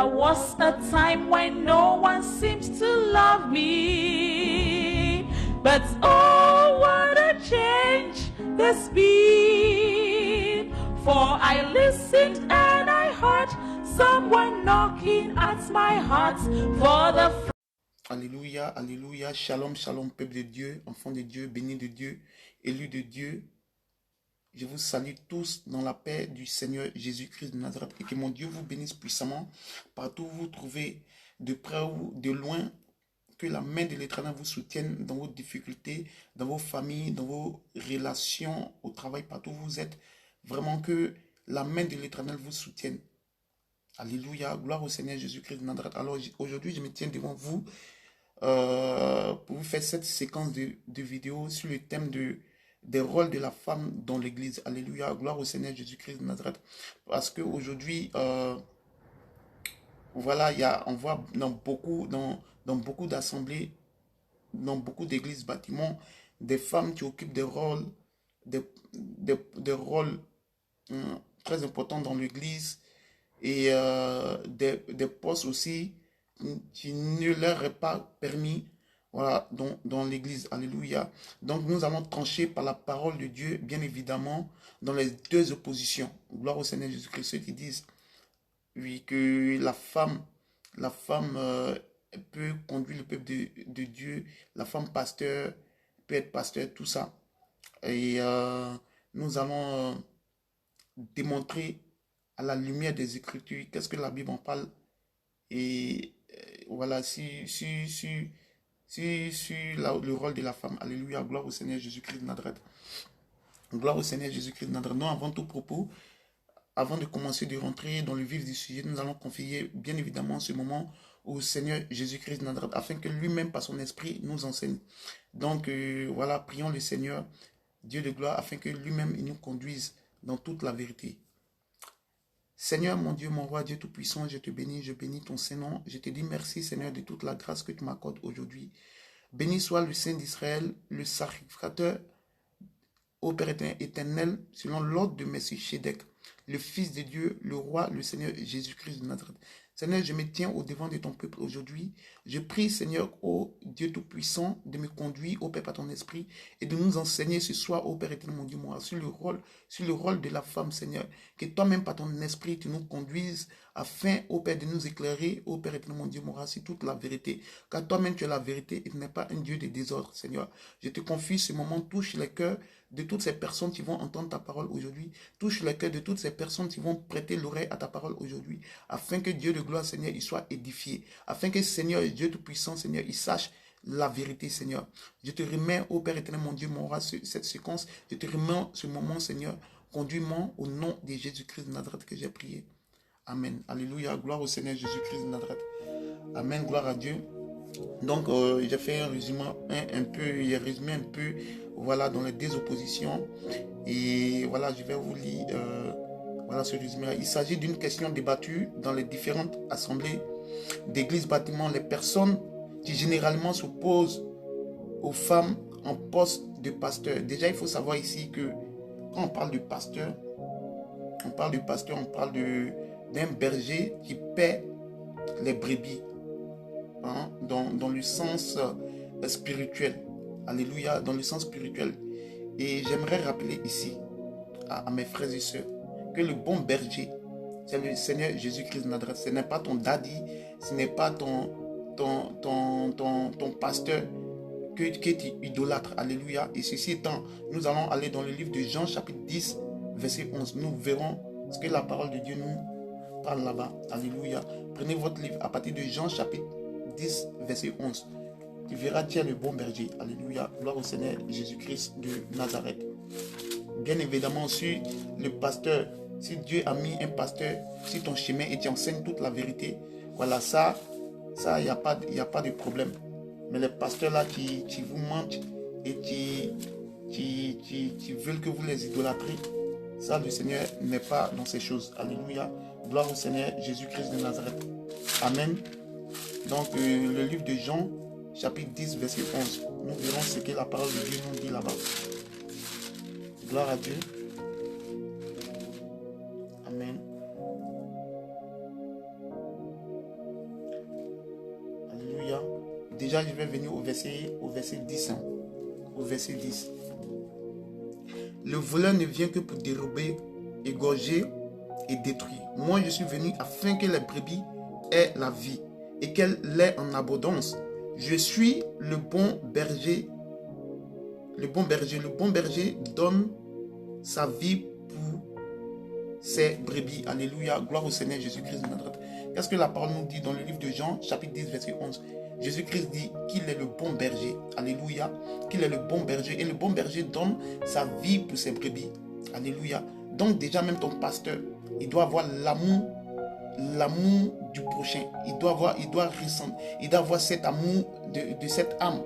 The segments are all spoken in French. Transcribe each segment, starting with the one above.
There was a time when no one seemed to love me, but oh, what a change there's been. For I listened and I heard someone knocking at my heart for the Alléluia, alléluia, shalom, shalom, peuple de Dieu, enfant de Dieu, béni de Dieu, élu de Dieu. Je vous salue tous dans la paix du Seigneur Jésus-Christ de Nazareth et que mon Dieu vous bénisse puissamment partout où vous vous trouvez, de près ou de loin, que la main de l'Éternel vous soutienne dans vos difficultés, dans vos familles, dans vos relations, au travail, partout où vous êtes. Vraiment que la main de l'Éternel vous soutienne. Alléluia, gloire au Seigneur Jésus-Christ de Nazareth. Alors aujourd'hui, je me tiens devant vous pour vous faire cette séquence de vidéos sur le thème des rôles de la femme dans l'église. Alléluia, gloire au Seigneur Jésus-Christ de Nazareth. Parce qu'aujourd'hui, voilà, on voit dans beaucoup d'assemblées, dans beaucoup d'églises, bâtiments, des femmes qui occupent des rôles, des rôles très importants dans l'église et des postes aussi qui ne leur est pas permis, voilà, dans l'église. Alléluia. Donc nous allons trancher par la parole de Dieu, bien évidemment, dans les deux oppositions. Gloire au Seigneur Jésus-Christ, ceux qui disent, oui, que la femme peut conduire le peuple de Dieu, la femme pasteur peut être pasteur, tout ça. Et nous allons démontrer à la lumière des Écritures qu'est-ce que la Bible en parle. Et voilà, le rôle de la femme. Alléluia, gloire au Seigneur Jésus-Christ de Nazareth. Gloire au Seigneur Jésus-Christ de Nazareth. Non, avant tout propos, avant de commencer de rentrer dans le vif du sujet, nous allons confier bien évidemment ce moment au Seigneur Jésus-Christ de Nazareth, afin que lui-même, par son esprit, nous enseigne. Donc voilà, prions le Seigneur, Dieu de gloire, afin que lui-même il nous conduise dans toute la vérité. Seigneur, mon Dieu, mon roi, Dieu Tout-Puissant, je te bénis, je bénis ton Saint-Nom. Je te dis merci, Seigneur, de toute la grâce que tu m'accordes aujourd'hui. Béni soit le Saint d'Israël, le sacrificateur, ô Père éternel, selon l'ordre de Melchisédek, le Fils de Dieu, le Roi, le Seigneur Jésus-Christ de Nazareth. Seigneur, je me tiens au devant de ton peuple aujourd'hui. Je prie, Seigneur, ô Dieu Tout-Puissant, de me conduire, ô Père, par ton esprit, et de nous enseigner ce soir, ô Père éternel, mon Dieu, moi, sur le rôle de la femme, Seigneur. Que toi-même, par ton esprit, tu nous conduises, afin, ô Père, de nous éclairer, ô Père éternel, mon Dieu, moi, sur toute la vérité. Car toi-même, tu es la vérité, et tu n'es pas un Dieu de désordre, Seigneur. Je te confie ce moment, touche les cœurs de toutes ces personnes qui vont entendre ta parole aujourd'hui. Touche le cœur de toutes ces personnes qui vont prêter l'oreille à ta parole aujourd'hui. Afin que Dieu de gloire, Seigneur, il soit édifié. Afin que Seigneur, Dieu Tout-Puissant, Seigneur, il sache la vérité, Seigneur. Je te remets, ô Père éternel, mon Dieu, mon roi, cette séquence. Je te remets ce moment, Seigneur. Conduis-moi au nom de Jésus-Christ de Nazareth que j'ai prié. Amen. Alléluia. Gloire au Seigneur Jésus-Christ de Nazareth. Amen. Gloire à Dieu. Donc, j'ai fait un résumé un peu, voilà, dans les deux oppositions. Et voilà, je vais vous lire, voilà ce résumé. Il s'agit d'une question débattue dans les différentes assemblées d'églises, bâtiments. Les personnes qui généralement s'opposent aux femmes en poste de pasteur. Déjà, il faut savoir ici que quand on parle de pasteur, on parle d'un berger qui paie les brebis. Hein, dans le sens spirituel. Alléluia, dans le sens spirituel. Et j'aimerais rappeler ici à mes frères et sœurs que le bon berger, c'est le Seigneur Jésus-Christ de Nazareth. Ce n'est pas ton daddy, ce n'est pas ton pasteur que tu idolâtres. Alléluia. Et ceci étant, nous allons aller dans le livre de Jean chapitre 10, verset 11. Nous verrons ce que la parole de Dieu nous parle là-bas. Alléluia. Prenez votre livre à partir de Jean chapitre 10, verset 11. Tu verras, tu es le bon berger. Alléluia. Gloire au Seigneur Jésus-Christ de Nazareth. Bien évidemment, si le pasteur, si Dieu a mis un pasteur sur ton chemin et tu enseignes toute la vérité, voilà, ça, il n'y a pas de problème. Mais les pasteurs là qui vous mentent et qui veulent que vous les idolâtrez, ça, le Seigneur n'est pas dans ces choses. Alléluia. Gloire au Seigneur Jésus-Christ de Nazareth. Amen. Donc, le livre de Jean, chapitre 10, verset 11. Nous verrons ce que la parole de Dieu nous dit là-bas. Gloire à Dieu. Amen. déjà, je vais venir au verset 10. Au verset 10. Le voleur ne vient que pour dérober, égorger et détruire. Moi, je suis venu afin que les brebis aient la vie et qu'elle l'ait en abondance. Je suis le bon berger. Le bon berger donne sa vie pour ses brebis. Alléluia. Gloire au Seigneur Jésus-Christ de Nazareth. Qu'est-ce que la parole nous dit dans le livre de Jean, chapitre 10, verset 11? Jésus-Christ dit qu'il est le bon berger. Alléluia. Qu'il est le bon berger. Et le bon berger donne sa vie pour ses brebis. Alléluia. Donc déjà même ton pasteur, il doit avoir l'amour du prochain. Il doit avoir cet amour de cette âme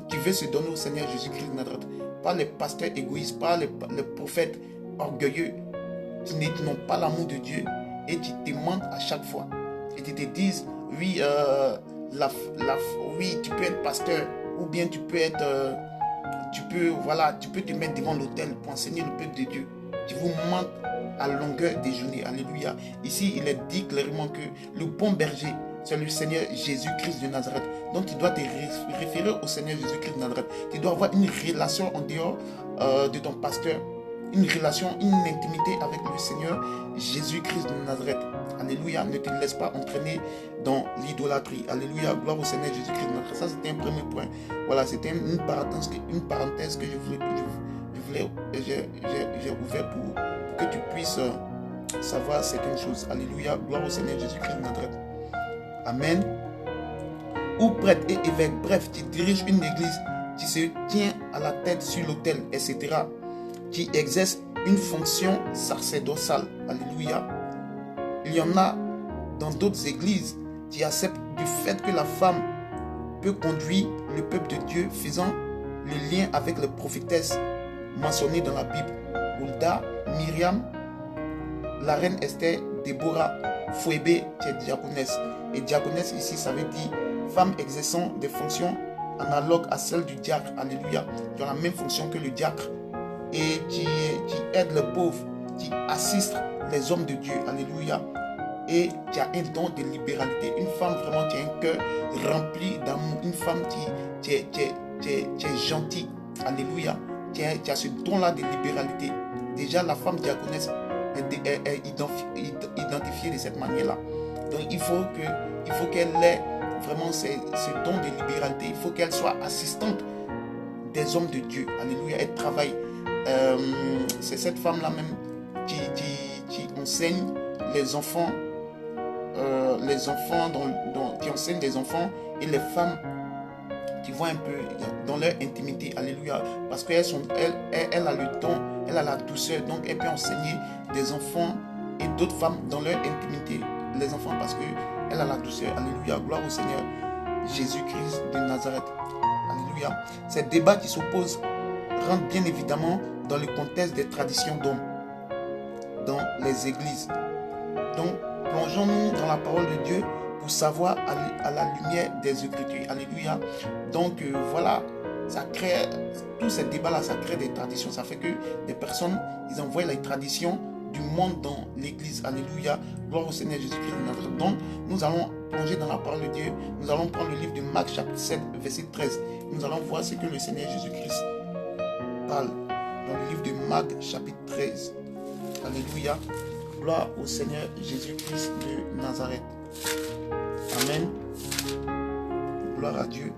qui veut se donner au Seigneur Jésus-Christ de Nazareth. Pas les pasteurs égoïstes, pas les prophètes orgueilleux qui n'ont pas l'amour de Dieu et qui te mentent à chaque fois. Et qui te disent, oui, oui, tu peux être pasteur ou bien tu peux te mettre devant l'autel pour enseigner le peuple de Dieu. Qui vous mentent à longueur des journées. Alléluia. Ici, il est dit clairement que le bon berger, c'est le Seigneur Jésus-Christ de Nazareth. Donc, tu dois te référer au Seigneur Jésus-Christ de Nazareth. Tu dois avoir une relation en dehors de ton pasteur. Une relation, une intimité avec le Seigneur Jésus-Christ de Nazareth. Alléluia. Ne te laisse pas entraîner dans l'idolâtrie. Alléluia. Gloire au Seigneur Jésus-Christ de Nazareth. Ça, c'était un premier point. Voilà, c'était une parenthèse que j'ai ouvert pour que tu puisses savoir certaines choses. Alléluia. Gloire au Seigneur Jésus-Christ de Nazareth. Amen. Ou prêtre et évêque, bref, tu diriges une église, qui se tient à la tête sur l'autel, etc. Qui exerce une fonction sacerdotale. Alléluia. Il y en a dans d'autres églises qui acceptent du fait que la femme peut conduire le peuple de Dieu, faisant le lien avec les prophétesses mentionnées dans la Bible. Hulda, Myriam, la reine Esther, Déborah, Phoébé, qui est diaconesse. Et diaconesse ici, ça veut dire femme exerçant des fonctions analogues à celles du diacre. Alléluia. Qui ont la même fonction que le diacre. Et qui aide les pauvres, qui assiste les hommes de Dieu. Alléluia. Et qui a un don de libéralité. Une femme vraiment qui a un cœur rempli d'amour. Une femme qui est gentille. Alléluia. Qui a ce don-là de libéralité. Déjà, la femme diaconesse est identifiée de cette manière-là. Donc, il faut qu'elle ait vraiment ce don de libéralité. Il faut qu'elle soit assistante des hommes de Dieu. Alléluia. Elle travaille. C'est cette femme-là même qui enseigne les enfants. Qui enseigne les enfants et les femmes qui vont un peu dans leur intimité. Alléluia. Parce qu'elle a le don, elle a la douceur. Donc, elle peut enseigner des enfants et d'autres femmes dans leur intimité. Les enfants, parce qu'elle a la douceur. Alléluia. Gloire au Seigneur Jésus-Christ de Nazareth. Alléluia. Ces débats qui s'opposent rentrent bien évidemment dans le contexte des traditions d'hommes dans les églises. Donc, plongeons-nous dans la parole de Dieu pour savoir à la lumière des Écritures. Alléluia. Donc, voilà, ça crée, tous ces débats-là, ça crée des traditions. Ça fait que des personnes, ils envoient les traditions du monde dans l'église. Alléluia. Gloire au Seigneur Jésus-Christ de Nazareth. Donc, nous allons plonger dans la parole de Dieu. Nous allons prendre le livre de Marc, chapitre 7, verset 13. Nous allons voir ce que le Seigneur Jésus-Christ parle dans le livre de Marc, chapitre 13. Alléluia. Gloire au Seigneur Jésus-Christ de Nazareth. Amen. Gloire à Dieu.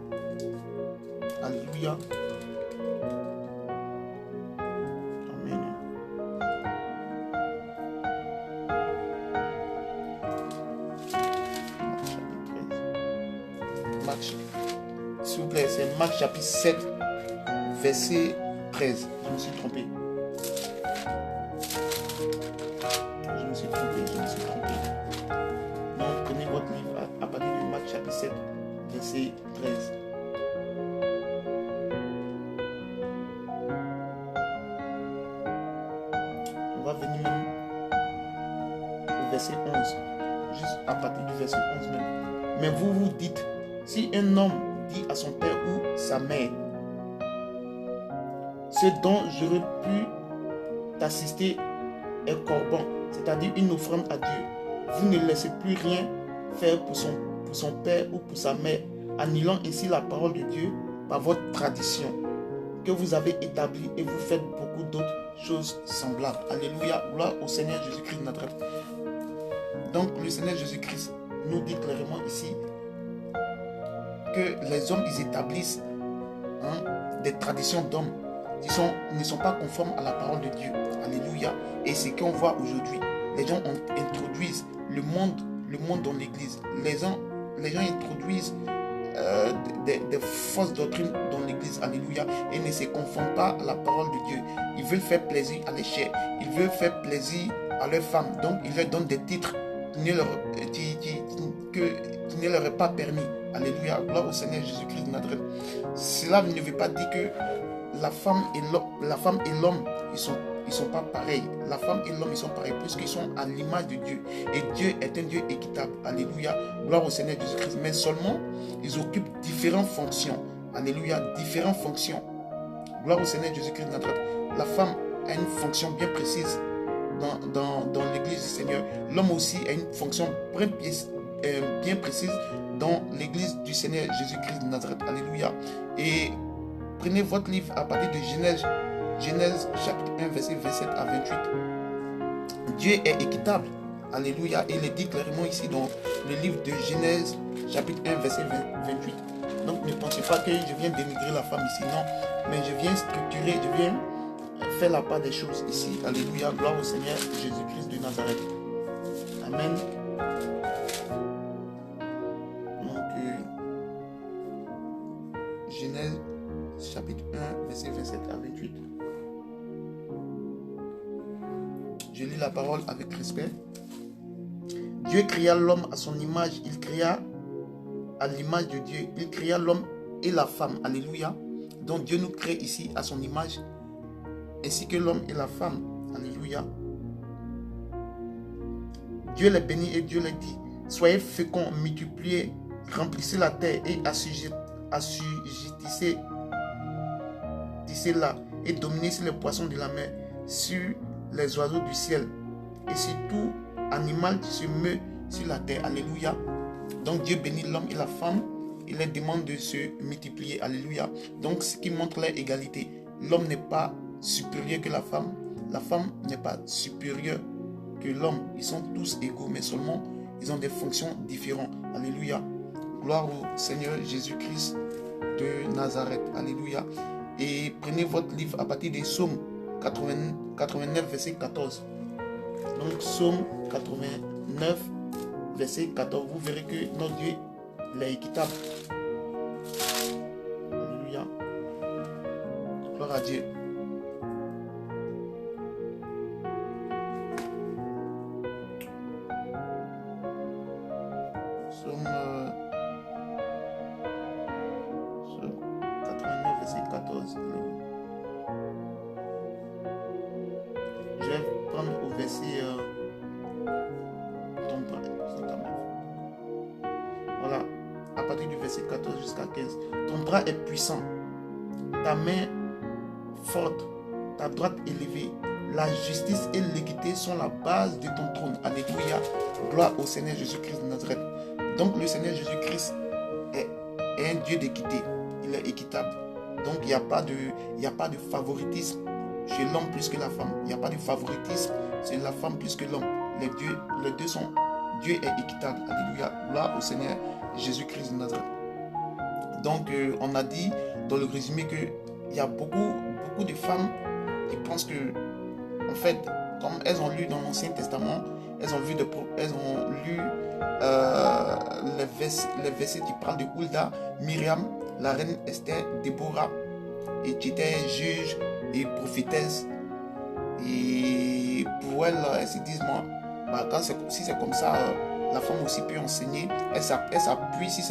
Alléluia. Amen. Marc, s'il vous plaît, c'est Marc chapitre 7, verset 13. Je me suis trompé. Donc, prenez votre livre à partir de Marc chapitre 7, verset 13. On va venir même au verset 11. Juste à partir du verset 11 même. Mais vous vous dites, si un homme dit à son père ou sa mère, ce dont j'aurais pu t'assister est corban, c'est-à-dire une offrande à Dieu, vous ne laissez plus rien faire pour son père ou pour sa mère, annulant ainsi la parole de Dieu par votre tradition que vous avez établie et vous faites beaucoup d'autres choses semblables. Alléluia, gloire au Seigneur Jésus-Christ de Nazareth. Donc le Seigneur Jésus-Christ nous dit clairement ici que les hommes, ils établissent des traditions d'hommes qui ne sont pas conformes à la parole de Dieu. Alléluia. Et c'est ce qu'on voit aujourd'hui. Les gens introduisent le monde dans l'église. Les gens introduisent des fausses doctrines dans l'église. Alléluia. Et ne se conforment pas à la parole de Dieu. Ils veulent faire plaisir à les chers. Ils veulent faire plaisir à leurs femmes. Donc, ils leur donnent des titres qui ne leur est pas permis. Alléluia. Gloire au Seigneur Jésus-Christ de Nazareth. Cela ne veut pas dire que la femme et l'homme, ils sont pas pareils. La femme et l'homme, ils sont pareils puisqu'ils sont à l'image de Dieu. Et Dieu est un Dieu équitable. Alléluia. Gloire au Seigneur Jésus-Christ. Mais seulement, ils occupent différentes fonctions. Alléluia. Différentes fonctions. Gloire au Seigneur Jésus-Christ de Nazareth. La femme a une fonction bien précise dans l'église du Seigneur. L'homme aussi a une fonction bien précise dans l'église du Seigneur Jésus-Christ de Nazareth. Alléluia. Et prenez votre livre à partir de Genèse chapitre 1 verset 27 à 28. Dieu est équitable. Alléluia. Et il est dit clairement ici dans le livre de Genèse chapitre 1 verset 28. Donc ne pensez pas que je viens dénigrer la femme ici. Non. Mais je viens structurer, je viens faire la part des choses ici. Alléluia. Gloire au Seigneur Jésus-Christ de Nazareth. Amen. Genèse chapitre 1 verset 27 à 28. Je lis la parole avec respect. Dieu créa l'homme à son image. Il créa à l'image de Dieu. Il créa l'homme et la femme. Alléluia. Donc Dieu nous crée ici à son image, ainsi que l'homme et la femme. Alléluia. Dieu les bénit et Dieu les dit: soyez féconds, multipliez, remplissez la terre et assujettissez-la et dominez sur les poissons de la mer, sur les oiseaux du ciel et sur tout animal qui se meut sur la terre. Alléluia. Donc Dieu bénit l'homme et la femme. Il leur demande de se multiplier. Alléluia. Donc ce qui montre leur égalité. L'homme n'est pas supérieur que la femme. La femme n'est pas supérieure que l'homme. Ils sont tous égaux, mais seulement ils ont des fonctions différentes. Alléluia. Gloire au Seigneur Jésus-Christ de Nazareth. Alléluia. Et prenez votre livre à partir des Psaumes 89, verset 14. Donc Psaume 89, verset 14. Vous verrez que notre Dieu est équitable. Alléluia. Gloire à Dieu. Psaume 89, verset 14. Je vais prendre au verset voilà, à partir du verset 14 jusqu'à 15. Ton bras est puissant, ta main forte, ta droite élevée. La justice et l'équité sont la base de ton trône. Alléluia. Gloire au Seigneur Jésus-Christ de Nazareth. Donc le Seigneur Jésus-Christ est un Dieu d'équité. Il est équitable. Donc il n'y a pas de favoritisme chez l'homme plus que la femme. Il n'y a pas de favoritisme chez la femme plus que l'homme. Les deux sont. Dieu est équitable. Alléluia. Gloire au Seigneur Jésus-Christ de Nazareth. Donc on a dit dans le résumé qu'il y a beaucoup de femmes qui pensent que, en fait, comme elles ont lu dans l'Ancien Testament, elles ont lu les versets qui parlent de Hulda, Myriam, la reine Esther, Déborah, et qui était juge et prophétesse. Et pour elles, elles se disent, moi, si c'est comme ça, la femme aussi peut enseigner. Elle s'appuie sur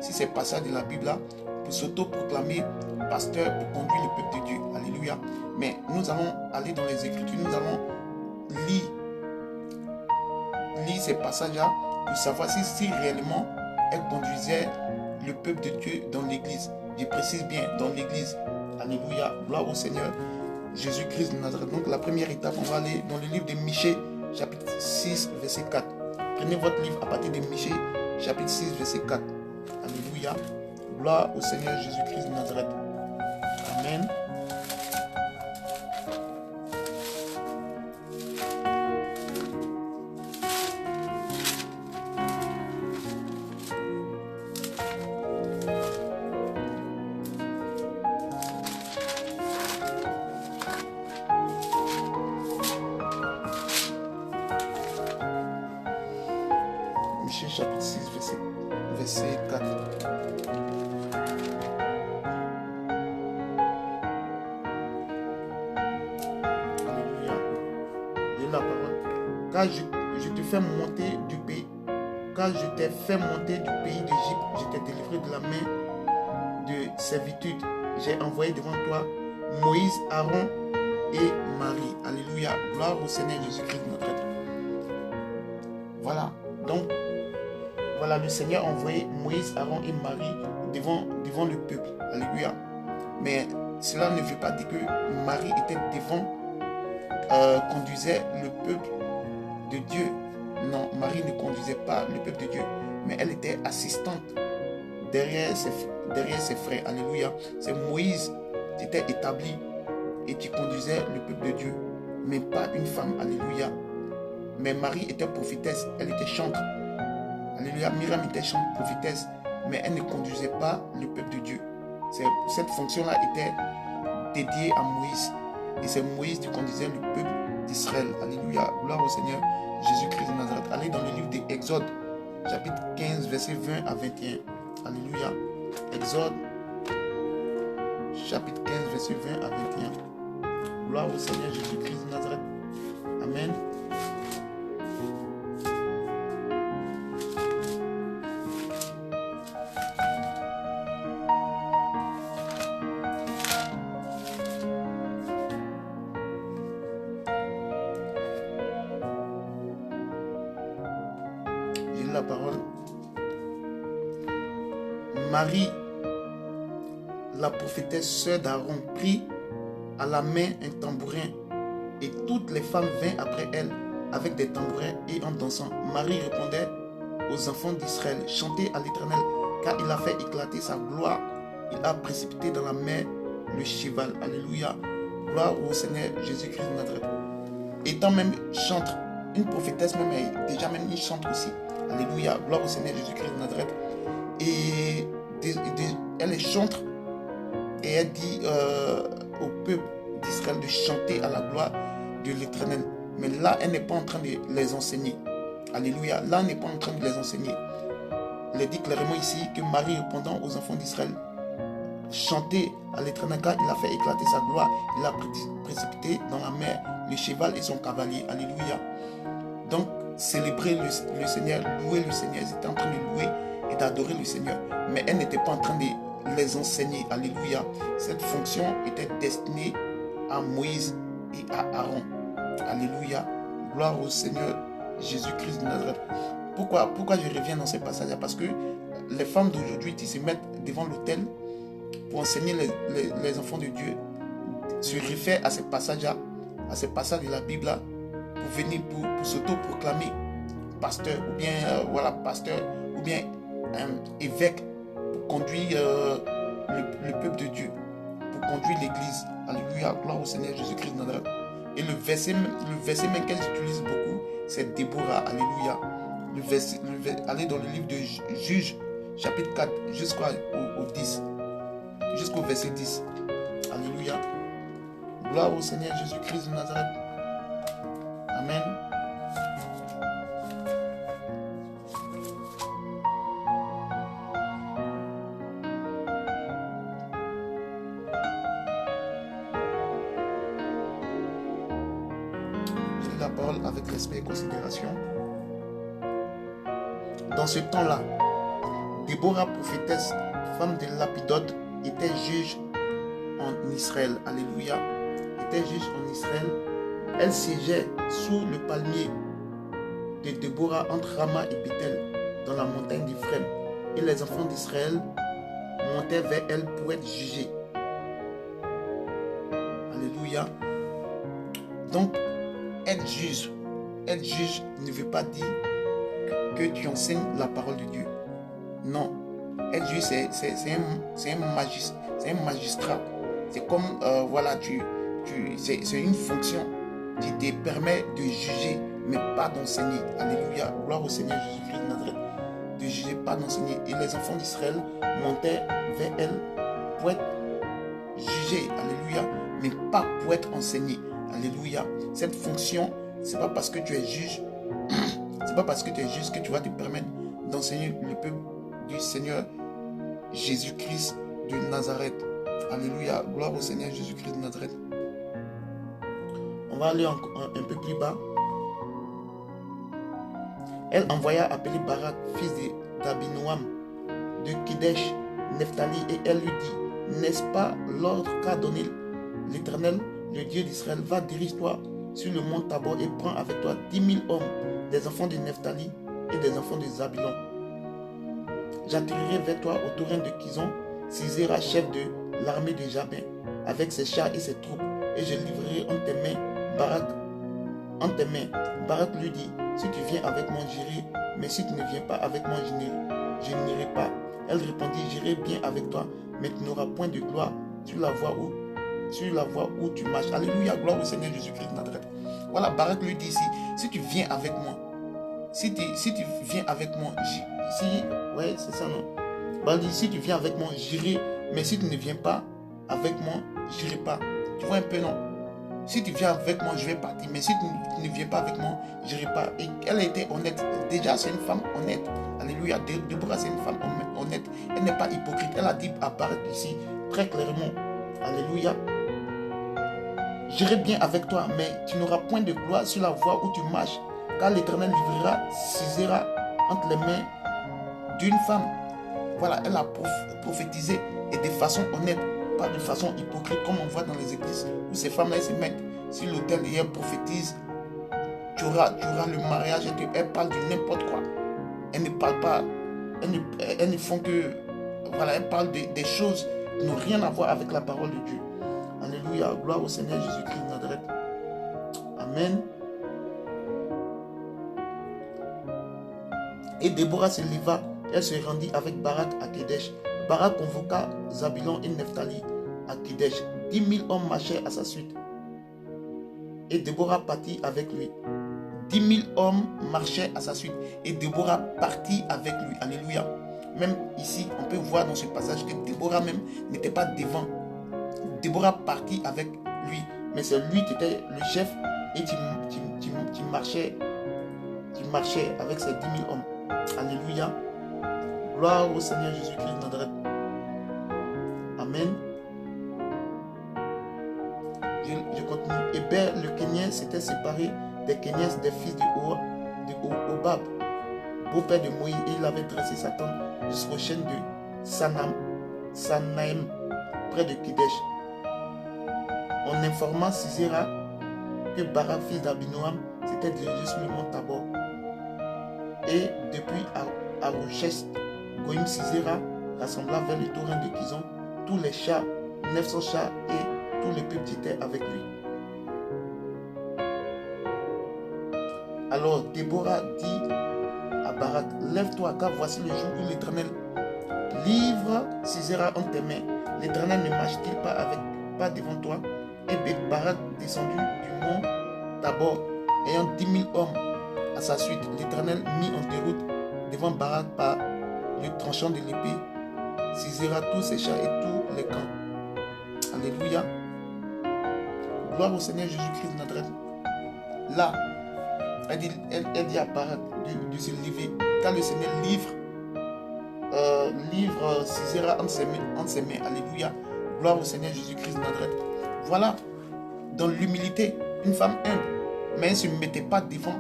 ces passages de la Bible là pour s'auto-proclamer pasteur, pour conduire le peuple de Dieu. Alléluia. Mais nous allons aller dans les Écritures, nous allons lire ces passages-là pour savoir si réellement elle conduisait le peuple de Dieu dans l'église. Je précise bien, dans l'église. Alléluia. Gloire au Seigneur Jésus-Christ de Nazareth. Donc la première étape, on va aller dans le livre de Michée, chapitre 6, verset 4. Prenez votre livre à partir de Michée, chapitre 6, verset 4. Alléluia. Gloire au Seigneur Jésus-Christ de Nazareth. Amen. Michée chapitre 6, verset 4. Alléluia. Lis la parole. Car je te fais monter du pays. Car je t'ai fait monter du pays d'Égypte. Je t'ai délivré de la main de servitude. J'ai envoyé devant toi Moïse, Aaron et Marie. Alléluia. Gloire au Seigneur Jésus-Christ de Nazareth. Voilà. Donc, voilà, le Seigneur a envoyé Moïse, Aaron et Marie devant le peuple. Alléluia. Mais cela ne veut pas dire que Marie était devant, conduisait le peuple de Dieu. Non, Marie ne conduisait pas le peuple de Dieu, mais elle était assistante derrière ses frères. Alléluia. C'est Moïse qui était établi et qui conduisait le peuple de Dieu, mais pas une femme. Alléluia. Mais Marie était prophétesse, elle était chantre. Alléluia. Myriam était chantre, prophétesse, mais elle ne conduisait pas le peuple de Dieu. Cette fonction-là était dédiée à Moïse. Et c'est Moïse qui conduisait le peuple d'Israël. Alléluia. Gloire au Seigneur Jésus-Christ de Nazareth. Allez dans le livre d'Exode, chapitre 15, versets 20 à 21. Alléluia. Exode, chapitre 15, verset 20 à 21. Gloire au Seigneur Jésus-Christ de Nazareth. Amen. La parole. Marie, la prophétesse sœur d'Aaron, prit à la main un tambourin et toutes les femmes vinrent après elle avec des tambourins et en dansant. Marie répondait aux enfants d'Israël: chantez à l'Éternel, car il a fait éclater sa gloire. Il a précipité dans la mer le cheval. Alléluia. Gloire au Seigneur Jésus-Christ de Nazareth. Étant même chantre, une prophétesse même est déjà même une chantre aussi. Alléluia, gloire au Seigneur Jésus-Christ de Nazareth. Et elle est chantre et elle dit au peuple d'Israël de chanter à la gloire de l'Éternel. Mais là, elle n'est pas en train de les enseigner. Alléluia, là, elle n'est pas en train de les enseigner. Elle dit clairement ici que Marie, répondant aux enfants d'Israël, chanter à l'Éternel car il a fait éclater sa gloire. Il a précipité dans la mer le cheval et son cavalier. Alléluia. Donc, célébrer le Seigneur, louer le Seigneur. Ils étaient en train de louer et d'adorer le Seigneur. Mais elle n'était pas en train de les enseigner. Alléluia. Cette fonction était destinée à Moïse et à Aaron. Alléluia. Gloire au Seigneur Jésus-Christ de Nazareth. Pourquoi je reviens dans ces passages-là? Parce que les femmes d'aujourd'hui qui se mettent devant l'autel pour enseigner les enfants de Dieu se réfèrent à ces passages-là, à ces passages de la Bible-là, pour venir pour s'auto-proclamer pasteur ou bien pasteur ou bien évêque pour conduire le peuple de Dieu, pour conduire l'église. Alléluia, gloire au Seigneur Jésus-Christ de Nazareth. Et le verset même qu'elle utilise beaucoup, c'est Déborah. Alléluia. Allez dans le livre de Juges, chapitre 4, jusqu'au 10, jusqu'au verset 10. Alléluia. Gloire au Seigneur Jésus-Christ de Nazareth. Amen. Je lis la parole avec respect et considération. Dans ce temps-là, Déborah, prophétesse, femme de Lapidote, était juge en Israël. Alléluia. Était juge en Israël. Elle siégeait sous le palmier de Déborah entre Rama et Bethel, dans la montagne d'Éphraïm. Et les enfants d'Israël montaient vers elle pour être jugés. Alléluia. Donc, être juge ne veut pas dire que tu enseignes la parole de Dieu. Non, Être juge, c'est un magistrat. C'est comme, voilà, c'est une fonction qui te permet de juger, mais pas d'enseigner. Alléluia. Gloire au Seigneur Jésus-Christ de Nazareth. De juger, pas d'enseigner. Et les enfants d'Israël montaient vers elle pour être jugés. Alléluia. Mais pas pour être enseignés. Alléluia. Cette fonction, c'est pas parce que tu es juge, c'est pas parce que tu es juge que tu vas te permettre d'enseigner le peuple du Seigneur Jésus-Christ de Nazareth. Alléluia. Gloire au Seigneur Jésus-Christ de Nazareth. On va aller un peu plus bas. Elle envoya appeler Barak, fils d'Abinoam, de Kidesh, Nephtali, et elle lui dit, n'est-ce pas l'ordre qu'a donné l'Éternel, le Dieu d'Israël? Va, dirige-toi sur le mont Tabor et prends avec toi 10 000 hommes, des enfants de Nephtali et des enfants de Zabulon. J'atterrirai vers toi au torrent de Kizon, Sisera, chef de l'armée de Jabin, avec ses chars et ses troupes, et je livrerai entre tes mains Barak. Entre tes mains. Barak lui dit, si tu viens avec moi, j'irai, mais si tu ne viens pas avec moi, je n'irai pas. Elle répondit, j'irai bien avec toi, mais tu n'auras point de gloire sur la voie où tu marches. Alléluia, gloire au Seigneur Jésus-Christ de Nazareth. Voilà, Barak lui dit ici, si tu viens avec moi, si tu viens avec moi, ouais, c'est ça, non? Barak dit, si tu viens avec moi, j'irai, mais si tu ne viens pas avec moi, j'irai pas. Tu vois un peu, non? Si tu viens avec moi, je vais partir. Mais si tu ne viens pas avec moi, je n'irai pas. Et elle était honnête. Déjà, c'est une femme honnête. Alléluia. Déborah, c'est une femme honnête. Elle n'est pas hypocrite. Elle a dit à Barak ici, très clairement. Alléluia. J'irai bien avec toi, mais tu n'auras point de gloire sur la voie où tu marches. Car l'Éternel livrera Sisera entre les mains d'une femme. Voilà, elle a prophétisé et de façon honnête. Pas de façon hypocrite comme on voit dans les églises où ces femmes-là se mettent sur l'autel et elles prophétisent. Tu auras le mariage et elles parlent de n'importe quoi. Elles ne parlent pas, elles ne font que, voilà, elles parlent des choses qui n'ont rien à voir avec la parole de Dieu. Alléluia, gloire au Seigneur Jésus-Christ de Nazareth. Amen. Et Déborah se leva, elle se rendit avec Barak à Kedesh. Barak convoqua Zabulon et Nephtali à Kidesh. 10 000 hommes marchaient à sa suite. Et Déborah partit avec lui. 10 000 hommes marchaient à sa suite. Et Déborah partit avec lui. Alléluia. Même ici, on peut voir dans ce passage que Déborah même n'était pas devant. Déborah partit avec lui. Mais c'est lui qui était le chef et qui marchait avec ses 10 000 hommes. Alléluia. Gloire au Seigneur Jésus-Christ de Nazareth. Amen. Je continue. Héber, le Kénien, s'était séparé des Kéniens, des fils de Hobab, beau-père de Moïse, et il avait dressé sa tente jusqu'au chêne de Sanaïm, près de Kidesh. On informa Sisera que Barak, fils d'Abinoam, s'était dirigé sur le mont Tabor. Et depuis Arochès, Goïm Sisera rassembla vers le torrent de Kizon tous les chars, 900 chars et tous les peuples qui étaient avec lui. Alors Déborah dit à Barak, lève-toi car voici le jour où l'Éternel livre Sisera entre tes mains. L'Éternel ne marche-t-il pas devant toi? Et Barak descendu du mont Tabor, ayant 10 000 hommes à sa suite. L'Éternel mit en déroute devant Barak par le tranchant de l'épée Sisera tous ses chars et tous les camps. Alléluia. Gloire au Seigneur Jésus-Christ de Nazareth. Là, elle dit à Barak de se lever. Car le Seigneur livre Sisera entre ses mains. Alléluia. Gloire au Seigneur Jésus-Christ de Nazareth. Voilà, dans l'humilité, une femme humble. Mais elle ne se mettait pas devant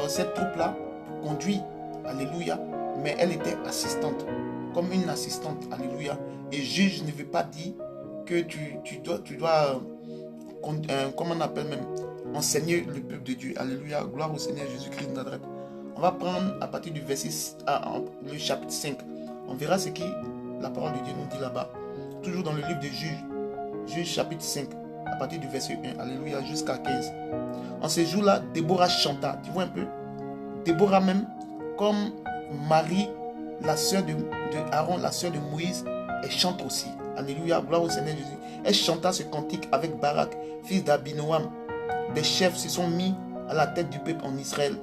cette troupe-là pour conduire. Alléluia. Mais elle était assistante, comme une assistante. Alléluia. Et juge ne veut pas dire que tu dois comment on appelle même, enseigner le peuple de Dieu. Alléluia. Gloire au Seigneur Jésus-Christ de Nazareth. On va prendre à partir du verset, le chapitre 5. On verra ce que la parole de Dieu nous dit là-bas. Toujours dans le livre de Juge chapitre 5, à partir du verset 1. Alléluia, jusqu'à 15. En ce jour-là, Déborah chanta. Tu vois un peu? Déborah même, comme Marie la sœur de Aaron, la sœur de Moïse, elle chante aussi. Alléluia, gloire au Seigneur Jésus. Elle chanta ce cantique avec Barak, fils d'Abinoam. Des chefs se sont mis à la tête du peuple en Israël.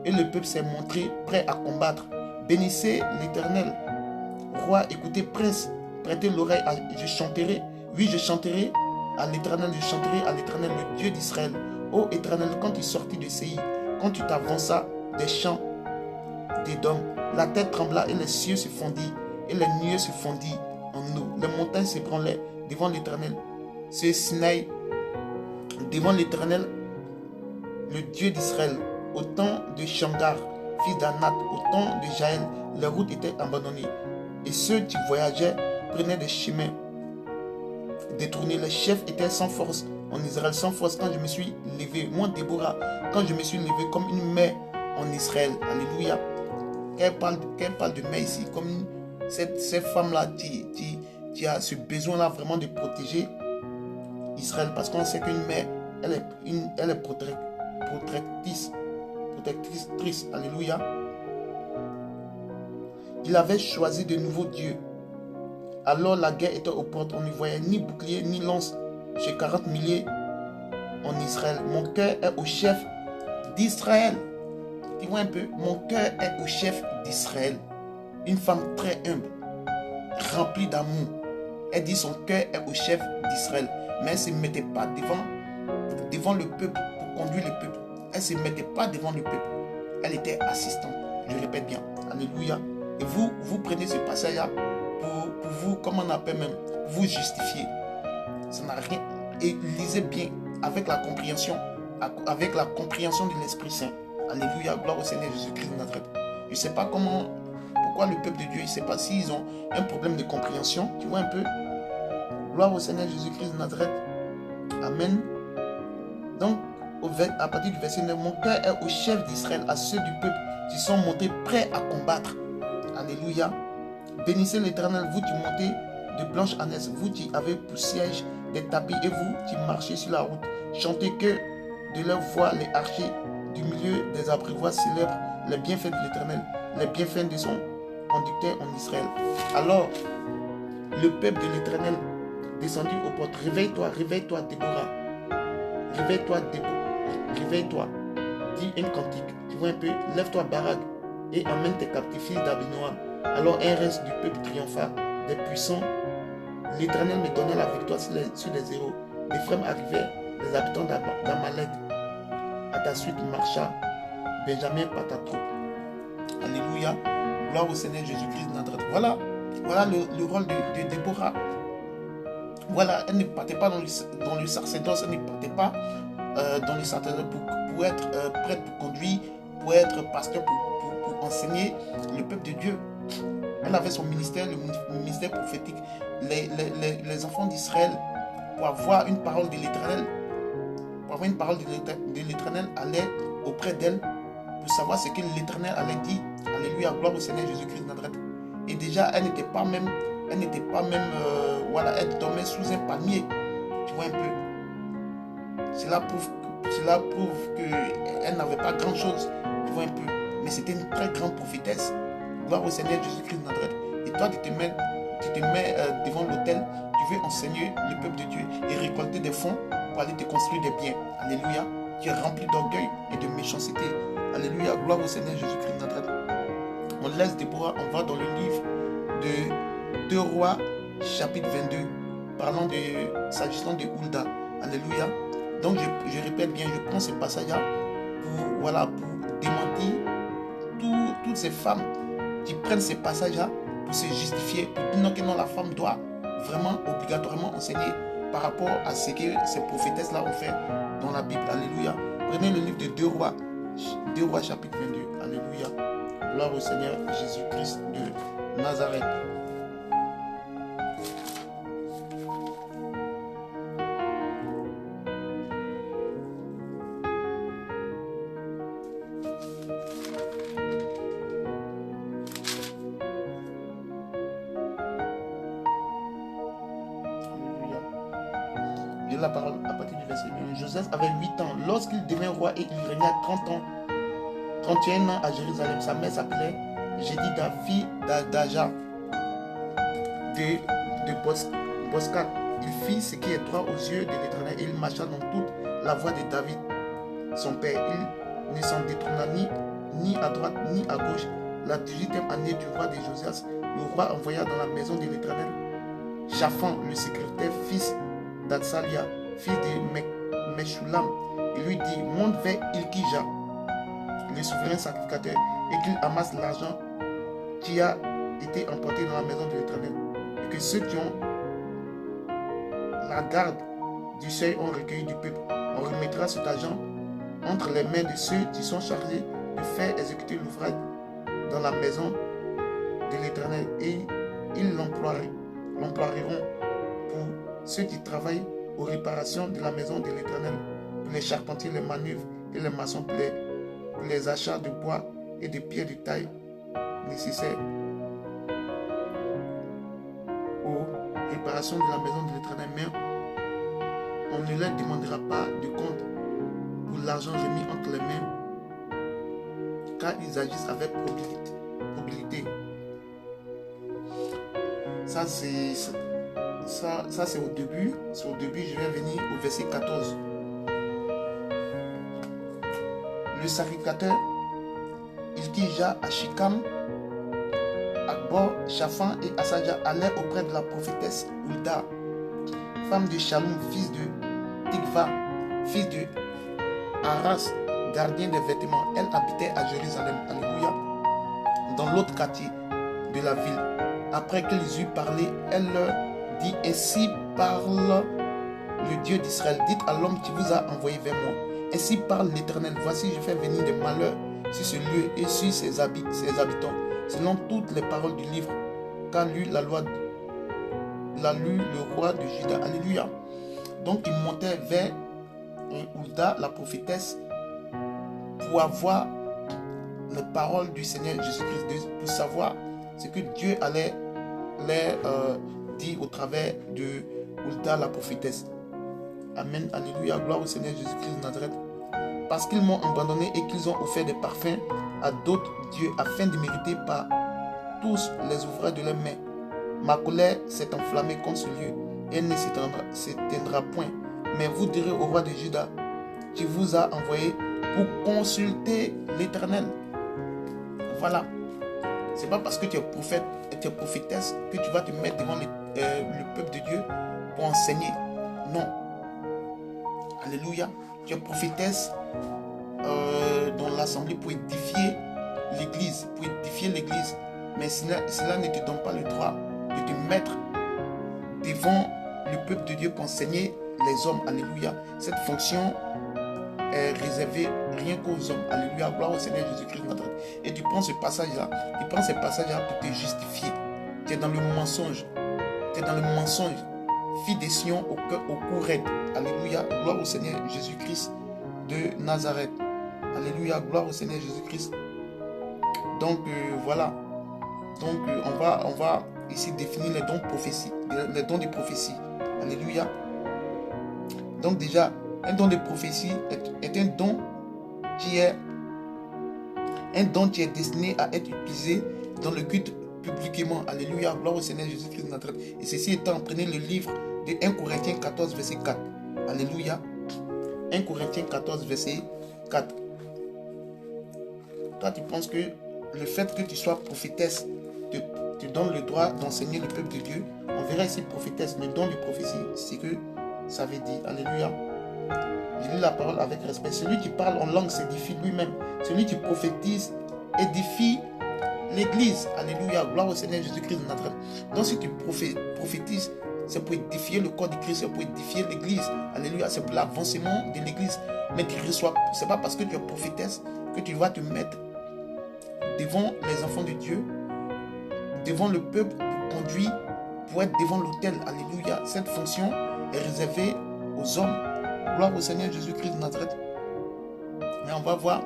Et le peuple s'est montré prêt à combattre. Bénissez l'Éternel. Roi, écoutez, prince, prêtez l'oreille, je chanterai. Oui, je chanterai à l'Éternel, je chanterai à l'Éternel, le Dieu d'Israël. Ô Éternel, quand tu sortis de Séir, quand tu t'avanças des champs d'Édom, la terre trembla et les cieux se fondirent, et les nuées se fondirent en eau. Les montagnes s'ébranlaient devant l'Éternel. Ce Sinaï, devant l'Éternel, le Dieu d'Israël. Au temps de Shamgar, fils d'Anat, au temps de Jaël, les routes étaient abandonnées. Et ceux qui voyageaient prenaient des chemins détournés. Les chefs étaient sans force en Israël, sans force quand je me suis levé. Moi, Déborah, quand je me suis levé comme une mère en Israël. Alléluia. Qu'elle parle de mère ici, comme cette femme-là qui a ce besoin-là vraiment de protéger Israël. Parce qu'on sait qu'une mère, elle est protectrice. Alléluia. Il avait choisi de nouveaux dieux. Alors la guerre était aux portes. On ne voyait ni bouclier ni lance chez 40 milliers en Israël. Mon cœur est au chef d'Israël. Tu vois un peu? Mon cœur est au chef d'Israël. Une femme très humble, remplie d'amour. Elle dit son cœur est au chef d'Israël. Mais elle ne se mettait pas devant le peuple pour conduire le peuple. Elle ne se mettait pas devant le peuple. Elle était assistante. Je répète bien. Alléluia. Et vous prenez ce passage-là pour vous, comme on appelle même, vous justifier. Ça n'a rien. Et lisez bien avec la compréhension de l'Esprit Saint. Alléluia, gloire au Seigneur Jésus-Christ de Nazareth. Je ne sais pas pourquoi le peuple de Dieu, je ne sais pas s'ils ont un problème de compréhension. Tu vois un peu? Gloire au Seigneur Jésus-Christ de Nazareth. Amen. Donc, à partir du verset 9, mon cœur est au chef d'Israël, à ceux du peuple qui sont montés prêts à combattre. Alléluia. Bénissez l'Éternel, vous qui montez de blanche ânesse, vous qui avez pour siège des tapis et vous qui marchez sur la route. Chantez que de leur voix les archers du milieu des abreuvoirs célèbrent les bienfaits de l'Éternel, les bienfaits de son conducteur en Israël. Alors, le peuple de l'Éternel descendit aux portes. Réveille-toi, réveille-toi, Déborah. Réveille-toi, Déborah. Réveille-toi. Dis un cantique. Tu vois un peu? Lève-toi, Barak, et emmène tes captifs, fils d'Abinoam. Alors un reste du peuple triompha, des puissants. L'Éternel me donna la victoire sur les héros. Les frères arrivèrent, les habitants d'Amalek. À ta suite marcha Benjamin par ta troupe. Alléluia. Gloire au Seigneur Jésus-Christ de Nazareth. Voilà le rôle de Déborah. Voilà, elle ne partait pas dans le sacerdoce, elle ne partait pas dans le sacerdoce pour être prête pour conduire, pour être pasteur, pour enseigner le peuple de Dieu. Elle avait son ministère, le ministère prophétique. Les enfants d'Israël, pour avoir une parole de l'Éternel, allaient auprès d'elle pour savoir ce que l'Éternel allait dire. Alléluia, gloire au Seigneur Jésus-Christ de Nazareth. Et déjà, elle n'était pas même, elle dormait sous un palmier. Tu vois un peu. Cela prouve qu'elle n'avait pas grand chose. Tu vois un peu. Mais c'était une très grande prophétesse. Gloire au Seigneur Jésus-Christ de Nazareth. Et toi, tu te mets devant l'autel, tu veux enseigner le peuple de Dieu et récolter des fonds pour aller te construire des biens. Alléluia. Tu es rempli d'orgueil et de méchanceté. Alléluia. Gloire au Seigneur Jésus-Christ de Nazareth. On laisse Déborah, on va dans le livre de 2 Rois, chapitre 22, parlant s'agissant de Hulda. Alléluia. Donc je répète bien, je prends ce passage-là pour démentir toutes ces femmes qui prennent ces passages-là pour se justifier, pour dire que non, la femme doit vraiment obligatoirement enseigner par rapport à ce que ces prophétesses-là ont fait dans la Bible. Alléluia. Prenez le livre de 2 Rois chapitre 22. Alléluia. Gloire au Seigneur Jésus-Christ de Nazareth. La parole à partir du verset 1. Joseph avait 8 ans lorsqu'il devint roi et il régna 30 ans, 31 ans à Jérusalem. Sa mère s'appelait Jedida, fille d'Aja, de Boscat. Il fit ce qui est droit aux yeux de l'Éternel et il marcha dans toute la voie de David, son père. Il ne s'en détourna ni à droite ni à gauche. La 18e année du roi de Josias, le roi envoya dans la maison de l'Éternel Shaphan, le secrétaire, fils d'Atsalia, fils de Meshulam. Il lui dit, monte vers Ilkija, le souverain sacrificateur, et qu'il amasse l'argent qui a été emporté dans la maison de l'Éternel, et que ceux qui ont la garde du seuil ont recueilli du peuple. On remettra cet argent entre les mains de ceux qui sont chargés de faire exécuter l'ouvrage dans la maison de l'Éternel, et ils l'emploieront pour ceux qui travaillent aux réparations de la maison de l'Éternel, pour les charpentiers, les manœuvres et les maçons, pour les achats de bois et de pierres de taille nécessaires aux réparations de la maison de l'Éternel. Mais on ne leur demandera pas de compte pour l'argent remis entre les mains, car ils agissent avec probabilité. Ça c'est au début. C'est au début, je vais venir au verset 14. Le sacrificateur Ilkija, Ashikam, Akbor, Shaphan et Asaja allaient auprès de la prophétesse Hulda, femme de Shalom, fils de Tikva, fils de Aras, gardien des vêtements. Elle habitait à Jérusalem, alléluia, dans l'autre quartier de la ville. Après qu'ils eurent parlé, elle leur dit, ainsi parle le Dieu d'Israël, dites à l'homme qui vous a envoyé vers moi. Ainsi parle l'Éternel, voici je fais venir des malheurs sur ce lieu et sur ses habitants, selon toutes les paroles du livre qu'a lu le roi de Juda. Alléluia. Donc il montait vers Hulda, la prophétesse, pour avoir les paroles du Seigneur Jésus-Christ, pour savoir ce que Dieu allait leur dire au travers de Hulda, la prophétesse. Amen, alléluia, gloire au Seigneur Jésus-Christ de Nazareth. Parce qu'ils m'ont abandonné et qu'ils ont offert des parfums à d'autres dieux afin de mériter par tous les ouvrages de leurs mains. Ma colère s'est enflammée contre ce lieu et elle ne s'éteindra point. Mais vous direz au roi de Juda qui vous a envoyé pour consulter l'Éternel. Voilà. C'est pas parce que tu es prophète et tu es prophétesse que tu vas te mettre devant le peuple de Dieu pour enseigner. Non. Alléluia. Tu es prophétesse dans l'assemblée pour édifier l'église. Mais cela ne te donne pas le droit de te mettre devant le peuple de Dieu pour enseigner les hommes. Alléluia. Cette fonction est réservée rien qu'aux hommes. Alléluia. Gloire au Seigneur Jésus-Christ. Et tu prends ce passage-là. Pour te justifier. Tu es dans le mensonge. Fille des Sion au cou raide. Alléluia. Gloire au Seigneur Jésus-Christ de Nazareth. Alléluia. Gloire au Seigneur Jésus-Christ. Donc voilà. Donc on va ici définir les dons de prophétie. Alléluia. Donc déjà, un don de prophétie est un don qui est destiné à être utilisé dans le culte publiquement. Alléluia. Gloire au Seigneur Jésus-Christ de Nazareth. Et ceci étant, prenez le livre de 1 Corinthiens 14, verset 4. Alléluia. 1 Corinthiens 14, verset 4. Toi, tu penses que le fait que tu sois prophétesse te donne le droit d'enseigner le peuple de Dieu. On verra ici prophétesse, le don de prophétie, c'est que ça veut dire. Alléluia. Je lis la parole avec respect. Celui qui parle en langue s'édifie lui-même. Celui qui prophétise édifie l'église. Alléluia. Gloire au Seigneur Jésus-Christ de Nazareth. Donc si tu prophétises, c'est pour édifier le corps de Christ, c'est pour édifier l'église. Alléluia. C'est pour l'avancement de l'église. Mais tu reçois, c'est pas parce que tu es prophétesse que tu vas te mettre devant les enfants de Dieu, devant le peuple pour conduire, pour être devant l'autel. Alléluia. Cette fonction est réservée aux hommes. Gloire au Seigneur Jésus-Christ de Nazareth. Mais on va voir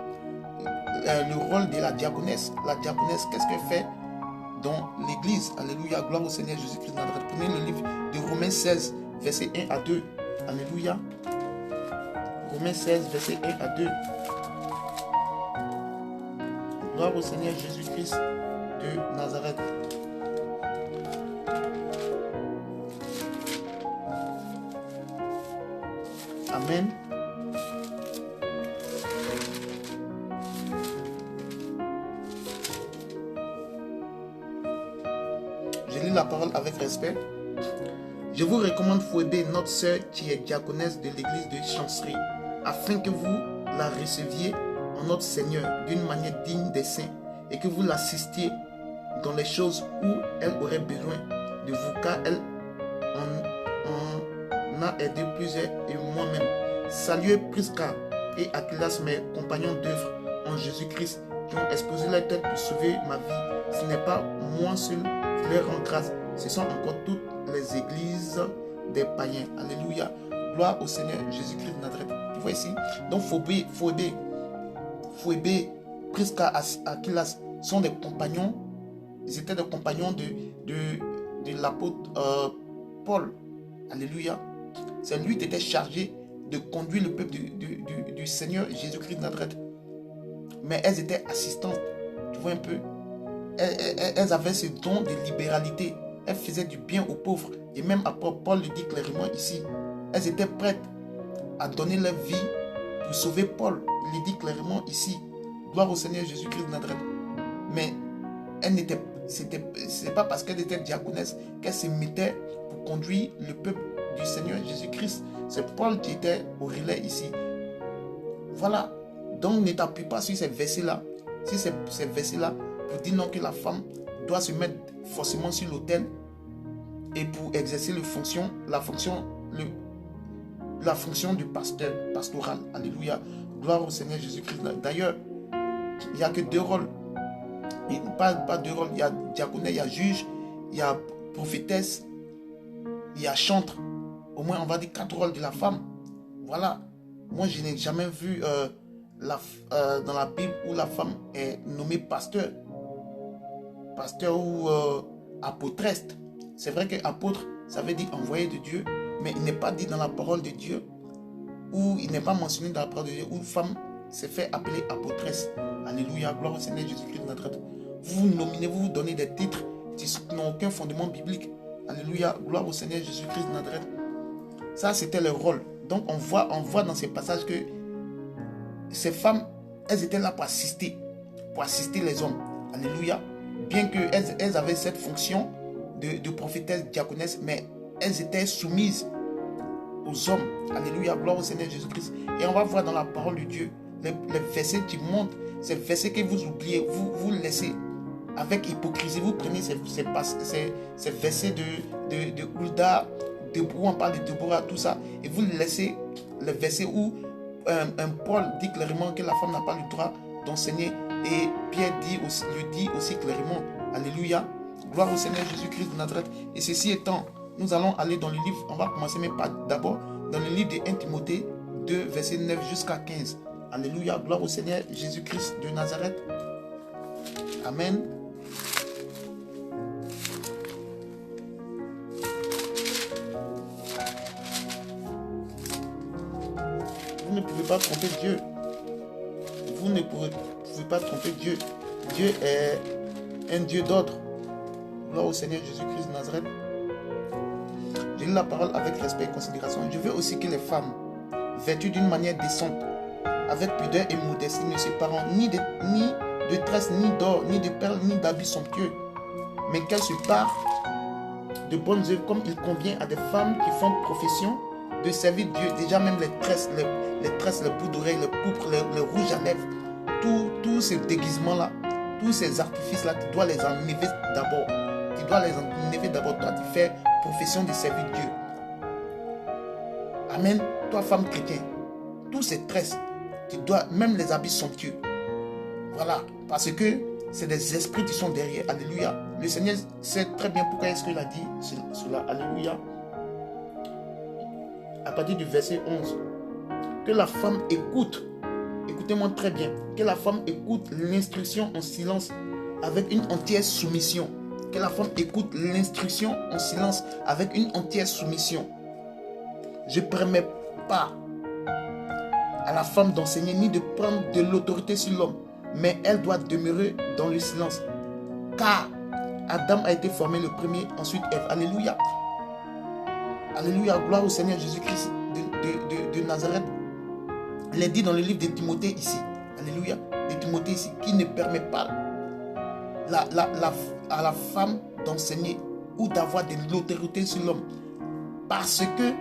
le rôle de la diaconesse. La diaconesse, qu'est-ce qu'elle fait dans l'église? Alléluia. Gloire au Seigneur Jésus-Christ de Nazareth. Prenez le livre de Romains 16, verset 1 à 2. Alléluia. Romains 16, verset 1 à 2. Gloire au Seigneur Jésus-Christ de Nazareth. Amen. Je lis la parole avec respect. Je vous recommande Phoébé, notre sœur qui est diaconesse de l'église de Chancerie, afin que vous la receviez en notre Seigneur d'une manière digne des saints et que vous l'assistiez dans les choses où elle aurait besoin de vous, car elle en a aidé plusieurs et moi-même. Saluez Prisca et Aquilas, mes compagnons d'œuvre en Jésus-Christ, qui ont exposé leur tête pour sauver ma vie. Ce n'est pas moi seul qui leur rend grâce, ce sont encore toutes les églises des païens. Alléluia. Gloire au Seigneur Jésus-Christ de Nazareth. Tu vois ici? Donc Phoébé, Prisca, Aquilas sont des compagnons. Ils étaient des compagnons de l'apôtre Paul. Alléluia. C'est lui qui était chargé de conduire le peuple du Seigneur Jésus-Christ de Nazareth. Mais elles étaient assistantes. Tu vois un peu? Elles avaient ce don de libéralité. Elles faisaient du bien aux pauvres. Et même après, Paul le dit clairement ici. Elles étaient prêtes à donner leur vie pour sauver Paul. Il le dit clairement ici. Gloire au Seigneur Jésus-Christ de Nazareth. Mais c'est pas parce qu'elles étaient diaconesses qu'elles se mettaient pour conduire le peuple du Seigneur Jésus-Christ. C'est Paul qui était au relais ici. Voilà. Donc ne t'appuie pas sur ces versets-là. Si ces versets-là pour dire non que la femme doit se mettre forcément sur l'autel et pour exercer la fonction du pasteur pastoral. Alléluia. Gloire au Seigneur Jésus-Christ. D'ailleurs, il n'y a que deux rôles. Pas deux rôles. Il y a diaconais, il y a juge, il y a prophétesse, il y a chantre. Au moins, on va dire 4 rôles de la femme. Voilà. Moi, je n'ai jamais vu dans la Bible où la femme est nommée pasteur. Pasteur ou apôtresse. C'est vrai que apôtre, ça veut dire envoyé de Dieu, mais il n'est pas dit dans la parole de Dieu, ou il n'est pas mentionné dans la parole de Dieu, où une femme s'est fait appeler apôtresse. Alléluia, gloire au Seigneur Jésus-Christ de Nazareth. Vous vous nominez, vous vous donnez des titres qui n'ont aucun fondement biblique. Alléluia, gloire au Seigneur Jésus-Christ de Nazareth. Ça, c'était leur rôle. Donc, on voit dans ces passages que ces femmes, elles étaient là pour assister les hommes. Alléluia. Bien qu'elles avaient cette fonction de prophétesse, diaconesse, mais elles étaient soumises aux hommes. Alléluia, gloire au Seigneur Jésus-Christ. Et on va voir dans la parole de Dieu, les versets qui montrent, ces versets que vous oubliez, vous laissez avec hypocrisie. Vous prenez ces versets de Hulda, on parle de Déborah, tout ça, et vous laissez les versets où un Paul dit clairement que la femme n'a pas le droit d'enseigner, et Pierre le dit aussi clairement. Alléluia, gloire au Seigneur Jésus-Christ de Nazareth. Et ceci étant, nous allons aller dans le livre, on va commencer mais pas d'abord dans le livre de 1 Timothée 2, verset 9 jusqu'à 15. Alléluia, gloire au Seigneur Jésus-Christ de Nazareth. Amen. Vous ne pouvez pas tromper Dieu. Vous ne pouvez pas tromper Dieu. Dieu est un Dieu d'ordre. Gloire au Seigneur Jésus-Christ de Nazareth. Je lis la parole avec respect et considération. Je veux aussi que les femmes, vêtues d'une manière décente, avec pudeur et modestie, ne se parent ni de tresses, ni d'or, ni de perles, ni d'habits somptueux, mais qu'elles se parent de bonnes œuvres comme il convient à des femmes qui font profession de servir Dieu. Déjà même les tresses, les bouts d'oreilles, les pourpres, les rouges à lèvres, tous ces déguisements-là, tous ces artifices-là, tu dois les enlever d'abord. Tu dois les enlever d'abord. Toi, tu fais profession de servir Dieu. Amen. Toi, femme chrétienne, tous ces tresses, tu dois, même les habits somptueux. Voilà. Parce que c'est des esprits qui sont derrière. Alléluia. Le Seigneur sait très bien pourquoi est-ce qu'il a dit cela. Alléluia. À partir du verset 11. Que la femme écoute. Écoutez-moi très bien. Que la femme écoute l'instruction en silence avec une entière soumission. Que la femme écoute l'instruction en silence avec une entière soumission. Je ne permets pas à la femme d'enseigner ni de prendre de l'autorité sur l'homme, mais elle doit demeurer dans le silence. Car Adam a été formé le premier, ensuite Ève. Alléluia. Alléluia. Gloire au Seigneur Jésus-Christ de Nazareth. Il est dit dans le livre de Timothée ici. Alléluia. De Timothée ici. Qui ne permet pas à la femme d'enseigner ou d'avoir de l'autorité sur l'homme. Parce que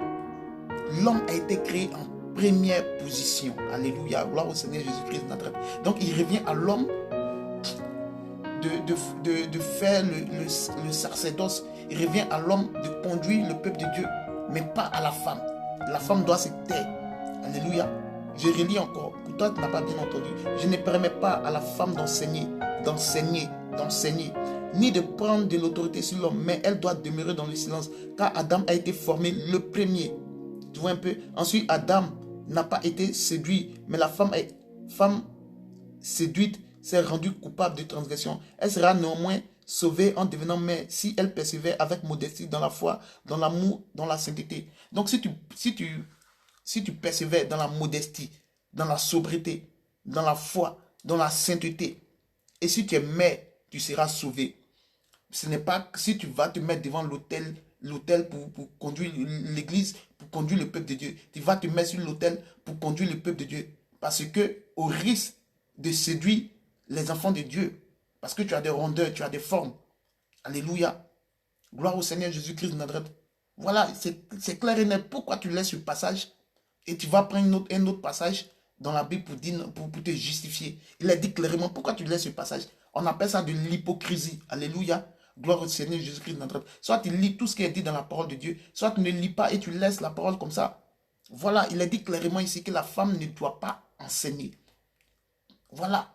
l'homme a été créé en première position. Alléluia. Gloire au Seigneur Jésus-Christ de Nazareth. Donc il revient à l'homme de faire le sacerdoce. Il revient à l'homme de conduire le peuple de Dieu, mais pas à la femme. La femme doit se taire. Alléluia. Je relis encore. Pour toi, tu n'as pas bien entendu. Je ne permets pas à la femme d'enseigner, ni de prendre de l'autorité sur l'homme, mais elle doit demeurer dans le silence, car Adam a été formé le premier. Tu vois un peu? Ensuite, Adam n'a pas été séduit, mais la femme séduite s'est rendue coupable de transgression. Elle sera néanmoins sauvée en devenant mère si elle persévère avec modestie dans la foi, dans l'amour, dans la sainteté. Donc si tu persévères dans la modestie, dans la sobriété, dans la foi, dans la sainteté, et si tu es mère, tu seras sauvé. Ce n'est pas si tu vas te mettre devant l'autel pour conduire l'église, pour conduire le peuple de Dieu. Tu vas te mettre sur l'autel pour conduire le peuple de Dieu. Parce que au risque de séduire les enfants de Dieu, parce que tu as des rondeurs, tu as des formes. Alléluia. Gloire au Seigneur Jésus-Christ de Nazareth. Voilà, c'est clair et net. Pourquoi tu laisses ce passage et tu vas prendre un autre passage dans la Bible pour te justifier. Il a dit clairement, pourquoi tu laisses ce passage? On appelle ça de l'hypocrisie. Alléluia. Gloire au Seigneur Jésus-Christ de Nazareth. Soit tu lis tout ce qui est dit dans la parole de Dieu, soit tu ne lis pas et tu laisses la parole comme ça. Voilà, il a dit clairement ici que la femme ne doit pas enseigner. Voilà.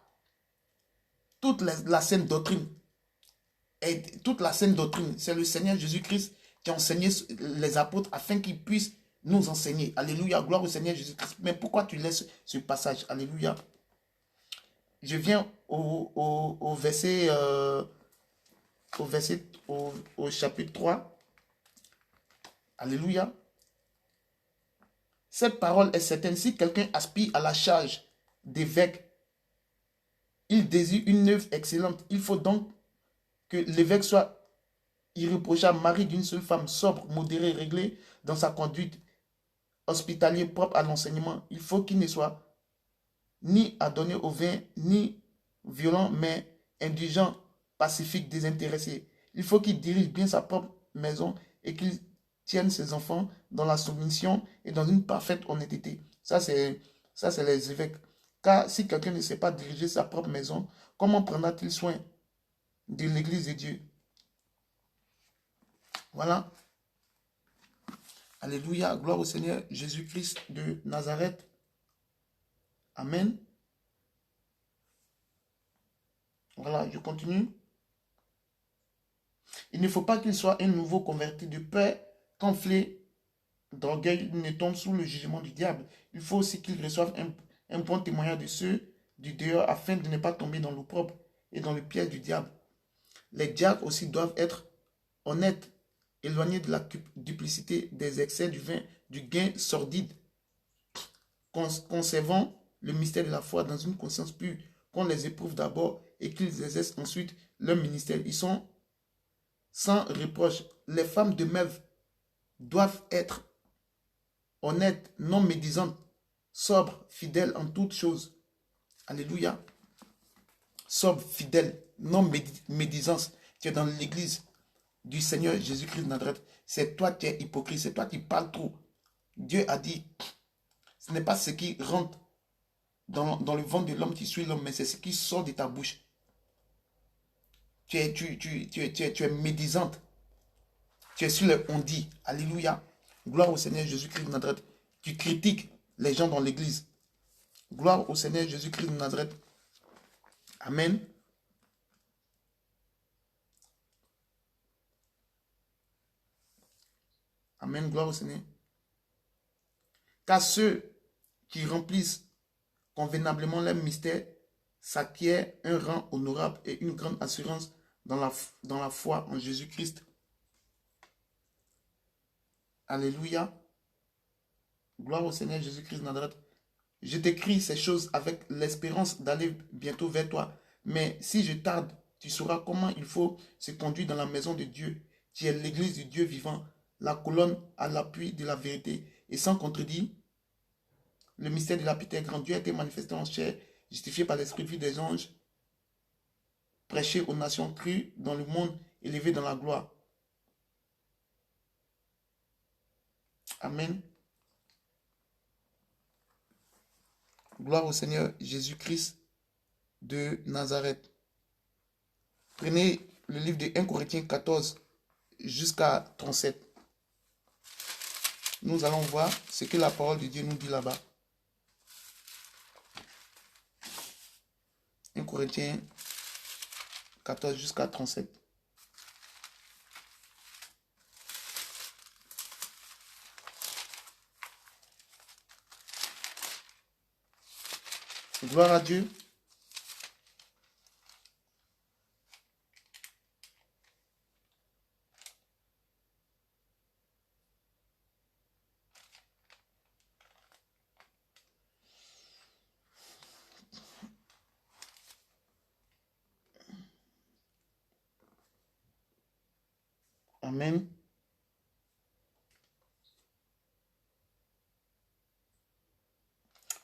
Toute la sainte doctrine, c'est le Seigneur Jésus-Christ qui a enseigné les apôtres afin qu'ils puissent nous enseigner. Alléluia, gloire au Seigneur Jésus-Christ. Mais pourquoi tu laisses ce passage? Alléluia. Je viens au verset, au chapitre 3. Alléluia. Cette parole est certaine. Si quelqu'un aspire à la charge d'évêque, il désire une œuvre excellente. Il faut donc que l'évêque soit irréprochable, mari d'une seule femme, sobre, modéré, réglé dans sa conduite, hospitalier, propre à l'enseignement. Il faut qu'il ne soit ni adonné au vin, ni violent, mais indulgent, pacifique, désintéressé. Il faut qu'il dirige bien sa propre maison et qu'il tienne ses enfants dans la soumission et dans une parfaite honnêteté. Ça, c'est les évêques. Car si quelqu'un ne sait pas diriger sa propre maison, comment prendra-t-il soin de l'église de Dieu? Voilà. Alléluia. Gloire au Seigneur Jésus-Christ de Nazareth. Amen. Voilà, je continue. Il ne faut pas qu'il soit un nouveau converti de peur qu'enflé d'orgueil ne tombe sous le jugement du diable. Il faut aussi qu'il reçoive un bon témoignage de ceux du dehors afin de ne pas tomber dans l'opprobre et dans le piège du diable. Les diacres aussi doivent être honnêtes, éloignés de la duplicité, des excès du vin, du gain sordide, conservant le mystère de la foi dans une conscience pure, qu'on les éprouve d'abord et qu'ils exercent ensuite leur ministère. Ils sont sans reproche. Les femmes de Mève doivent être honnêtes, non médisantes, sobres, fidèles en toutes choses. Alléluia. Sobres, fidèles, non médisance. Tu es dans l'église du Seigneur Jésus-Christ de Nazareth. C'est toi qui es hypocrite, c'est toi qui parles trop. Dieu a dit, ce n'est pas ce qui rentre dans le ventre de l'homme qui suit l'homme, mais c'est ce qui sort de ta bouche. Tu es médisante. Tu es sur le on-dit. Alléluia. Gloire au Seigneur Jésus-Christ de Nazareth. Tu critiques les gens dans l'église. Gloire au Seigneur Jésus-Christ de Nazareth. Amen. Amen. Gloire au Seigneur. Car ceux qui remplissent convenablement leur mystère s'acquièrent un rang honorable et une grande assurance dans la foi en Jésus-Christ. Alléluia. Gloire au Seigneur Jésus-Christ de Nazareth. Je t'écris ces choses avec l'espérance d'aller bientôt vers toi. Mais si je tarde, Tu sauras comment il faut se conduire dans la maison de Dieu, qui est l'église du Dieu vivant, la colonne à l'appui de la vérité. Et sans contredit, le mystère de la piété est grand. Dieu a été manifesté en chair, justifié par l'esprit de vie des anges, prêché aux nations, crues dans le monde, élevé dans la gloire. Amen. Gloire au Seigneur Jésus-Christ de Nazareth. Prenez le livre de 1 Corinthiens 14 jusqu'à 37. Nous allons voir ce que la parole de Dieu nous dit là-bas. 1 Corinthiens 14 jusqu'à 37. Gloire à Dieu. Amen.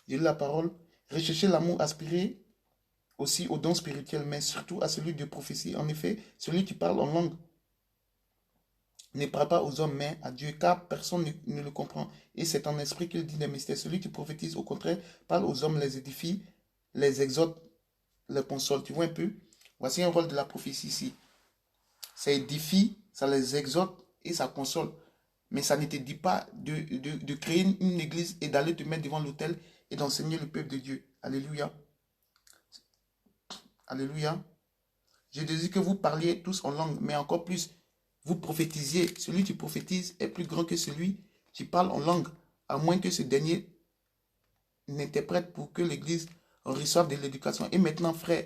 Je lis la parole. Recherchez l'amour, aspirez aussi aux dons spirituels, mais surtout à celui de prophétie. En effet, celui qui parle en langue ne parle pas aux hommes, mais à Dieu, car personne ne le comprend. Et c'est en esprit qu'il dit des mystères. Celui qui prophétise, au contraire, parle aux hommes, les édifie, les exhorte, les console. Tu vois un peu? Voici un rôle de la prophétie ici. Ça édifie, ça les exhorte et ça console. Mais ça ne te dit pas de créer une église et d'aller te mettre devant l'autel et d'enseigner le peuple de Dieu. Alléluia. Alléluia. Je désire que vous parliez tous en langue, mais encore plus, vous prophétisiez. Celui qui prophétise est plus grand que celui qui parle en langue, à moins que ce dernier n'interprète pour que l'église reçoive de l'éducation. Et maintenant, frères,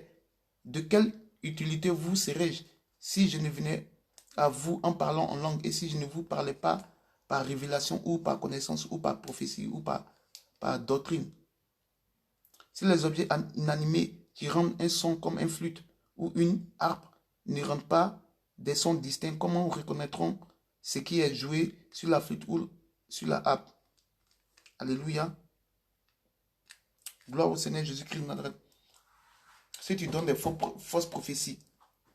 de quelle utilité vous serais-je si je ne venais à vous en parlant en langue et si je ne vous parlais pas par révélation ou par connaissance ou par prophétie ou par doctrine? Si les objets inanimés qui rendent un son comme une flûte ou une harpe ne rendent pas des sons distincts, comment reconnaîtront ce qui est joué sur la flûte ou sur la harpe? Alléluia. Gloire au Seigneur Jésus-Christ de Nazareth. Ceux qui donnent des fausses prophéties.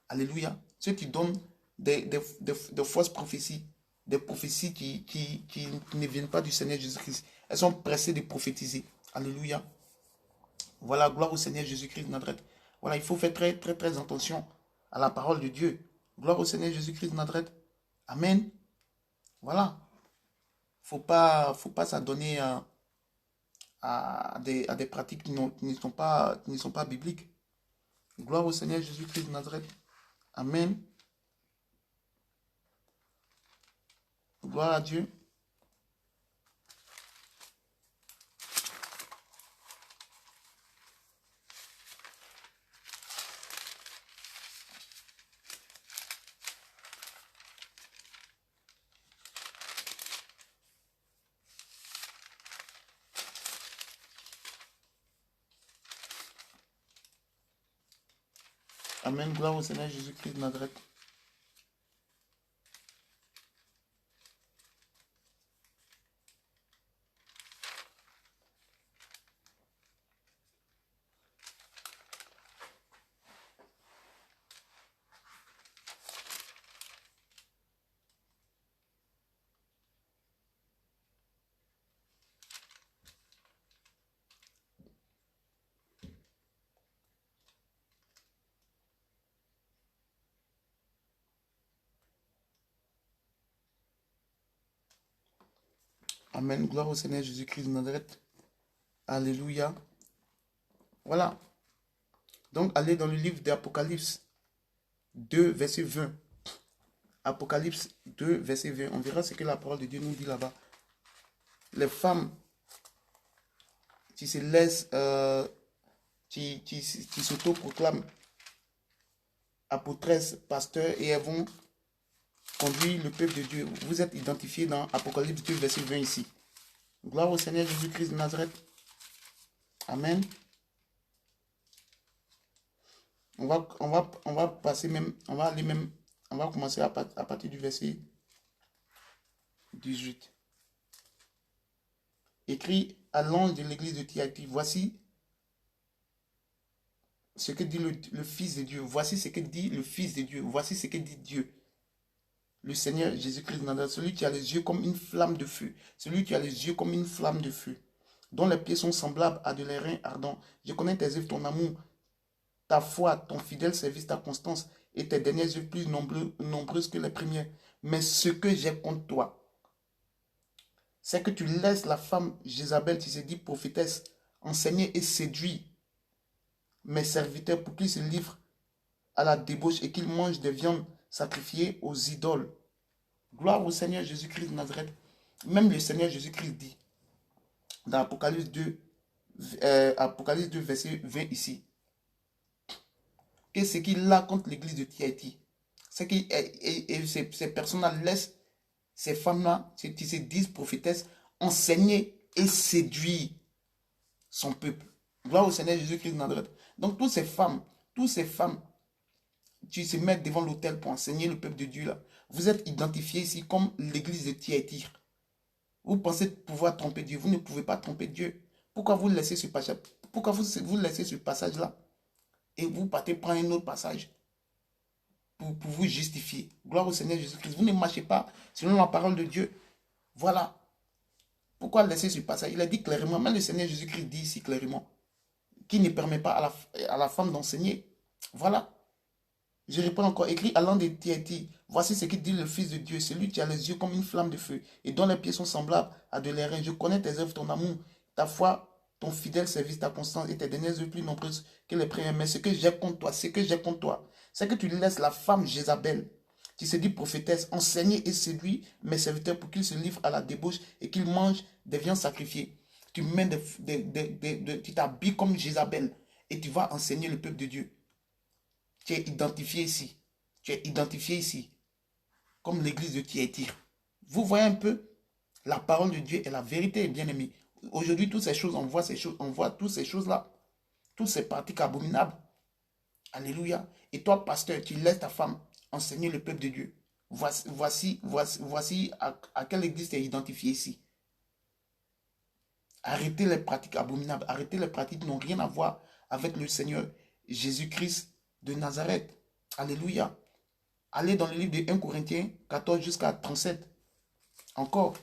Alléluia. Ceux qui donnent des fausses prophéties. Des prophéties qui ne viennent pas du Seigneur Jésus-Christ. Elles sont pressées de prophétiser. Alléluia. Voilà, gloire au Seigneur Jésus-Christ de Nazareth. Voilà, il faut faire très, très, très attention à la parole de Dieu. Gloire au Seigneur Jésus-Christ de Nazareth. Amen. Voilà. Faut pas s'adonner à des pratiques qui ne sont pas bibliques. Gloire au Seigneur Jésus-Christ de Nazareth. Amen. Gloire à Dieu. Amen. Gloire au Seigneur Jésus-Christ de Nazareth. Amen. Gloire au Seigneur Jésus-Christ de Nazareth. Alléluia. Voilà. Donc, allez dans le livre d'Apocalypse 2, verset 20. Apocalypse 2, verset 20. On verra ce que la parole de Dieu nous dit là-bas. Les femmes qui se laissent, qui s'auto-proclament apôtresses, pasteurs, et elles vont conduire le peuple de Dieu. Vous êtes identifiés dans Apocalypse 2, verset 20 ici. Gloire au Seigneur Jésus-Christ de Nazareth. Amen. On va passer même, on va aller même, on va commencer à partir du verset 18. Écrit à l'ange de l'église de Thyatire, voici ce que dit le Fils de Dieu. Voici ce que dit le Fils de Dieu. Voici ce que dit Dieu. Le Seigneur Jésus-Christ, celui qui a les yeux comme une flamme de feu. Celui qui a les yeux comme une flamme de feu. Dont les pieds sont semblables à de l'airain ardent. Je connais tes œuvres, ton amour, ta foi, ton fidèle service, ta constance et tes dernières œuvres plus nombreuses que les premières. Mais ce que j'ai contre toi, c'est que tu laisses la femme Jézabel, qui se dit prophétesse, enseigner et séduire mes serviteurs pour qu'ils se livrent à la débauche et qu'ils mangent des viandes sacrifiées aux idoles. Gloire au Seigneur Jésus-Christ de Nazareth. Même le Seigneur Jésus-Christ dit dans Apocalypse 2, verset 20 ici, que ce qu'il a contre l'église de Thyatire, c'est que ces personnes-là laissent ces femmes-là, qui se disent prophétesses, enseigner et séduire son peuple. Gloire au Seigneur Jésus-Christ de Nazareth. Donc toutes ces femmes, qui se mettent devant l'autel pour enseigner le peuple de Dieu là, vous êtes identifiés ici comme l'église de Thyatire. Vous pensez pouvoir tromper Dieu, vous ne pouvez pas tromper Dieu. Pourquoi vous laissez ce passage? Pourquoi vous laissez ce passage-là et vous partez prendre un autre passage pour vous justifier? Gloire au Seigneur Jésus-Christ. Vous ne marchez pas selon la parole de Dieu. Voilà. Pourquoi laisser ce passage? Il a dit clairement, même le Seigneur Jésus-Christ dit ici clairement, qui ne permet pas à la femme d'enseigner. Voilà. Je réponds encore, écrit à l'ange de Thyatire, voici ce que dit le Fils de Dieu, celui qui a les yeux comme une flamme de feu et dont les pieds sont semblables à de l'airain. Je connais tes œuvres, ton amour, ta foi, ton fidèle service, ta constance et tes dernières œuvres plus nombreuses que les premières. Mais ce que j'ai contre toi, c'est que tu laisses la femme Jézabel, qui se dit prophétesse, enseigner et séduire mes serviteurs pour qu'ils se livrent à la débauche et qu'ils mangent des viandes sacrifiées. Tu tu t'habilles comme Jézabel et tu vas enseigner le peuple de Dieu. Tu es identifié ici. Tu es identifié ici. Comme l'église de Thyatire. Vous voyez un peu, la parole de Dieu est la vérité, bien aimé. Aujourd'hui, toutes ces choses, on voit toutes ces choses-là. Toutes ces pratiques abominables. Alléluia. Et toi, pasteur, tu laisses ta femme enseigner le peuple de Dieu. Voici à quelle église tu es identifié ici. Arrêtez les pratiques abominables. Arrêtez les pratiques qui n'ont rien à voir avec le Seigneur Jésus-Christ de Nazareth. Alléluia. Allez dans le livre de 1 Corinthiens 14 jusqu'à 37. Encore.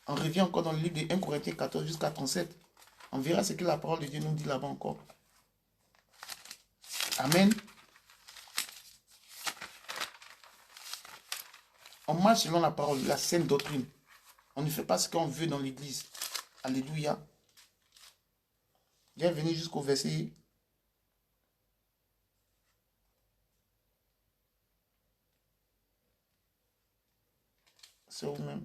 On revient encore dans le livre de 1 Corinthiens 14 jusqu'à 37. On verra ce que la parole de Dieu nous dit là-bas encore. Amen. On marche selon la parole, la sainte doctrine. On ne fait pas ce qu'on veut dans l'église. Alléluia. Je vais venir jusqu'au verset. C'est vous-même.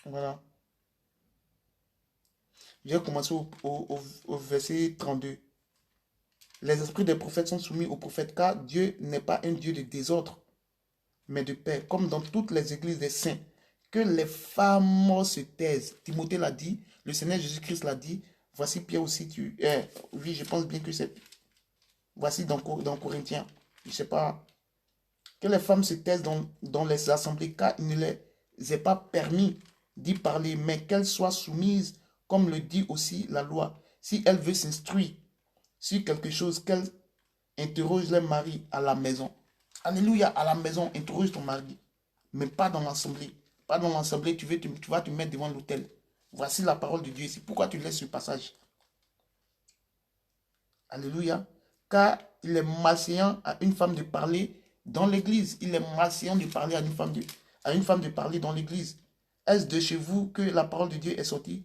Voilà. Je vais commencer au verset 32. Les esprits des prophètes sont soumis aux prophètes, car Dieu n'est pas un Dieu de désordre, mais de paix, comme dans toutes les églises des saints. Que les femmes se taisent. Timothée l'a dit, le Seigneur Jésus-Christ l'a dit. Voici Pierre aussi, oui, je pense bien que c'est... Voici dans Corinthiens, je ne sais pas. Que les femmes se taisent dans les assemblées, car il ne les est pas permis d'y parler, mais qu'elles soient soumises, comme le dit aussi la loi. Si elle veut s'instruire sur quelque chose, qu'elle interroge les maris à la maison. Alléluia, à la maison, interroge ton mari, mais pas dans l'assemblée. Pas dans l'assemblée, tu vas te mettre devant l'autel. Voici la parole de Dieu ici. Pourquoi tu laisses ce passage? Alléluia. Car il est malséant à une femme de parler dans l'église. Il est malséant de parler à une femme de parler dans l'église. Est-ce de chez vous que la parole de Dieu est sortie?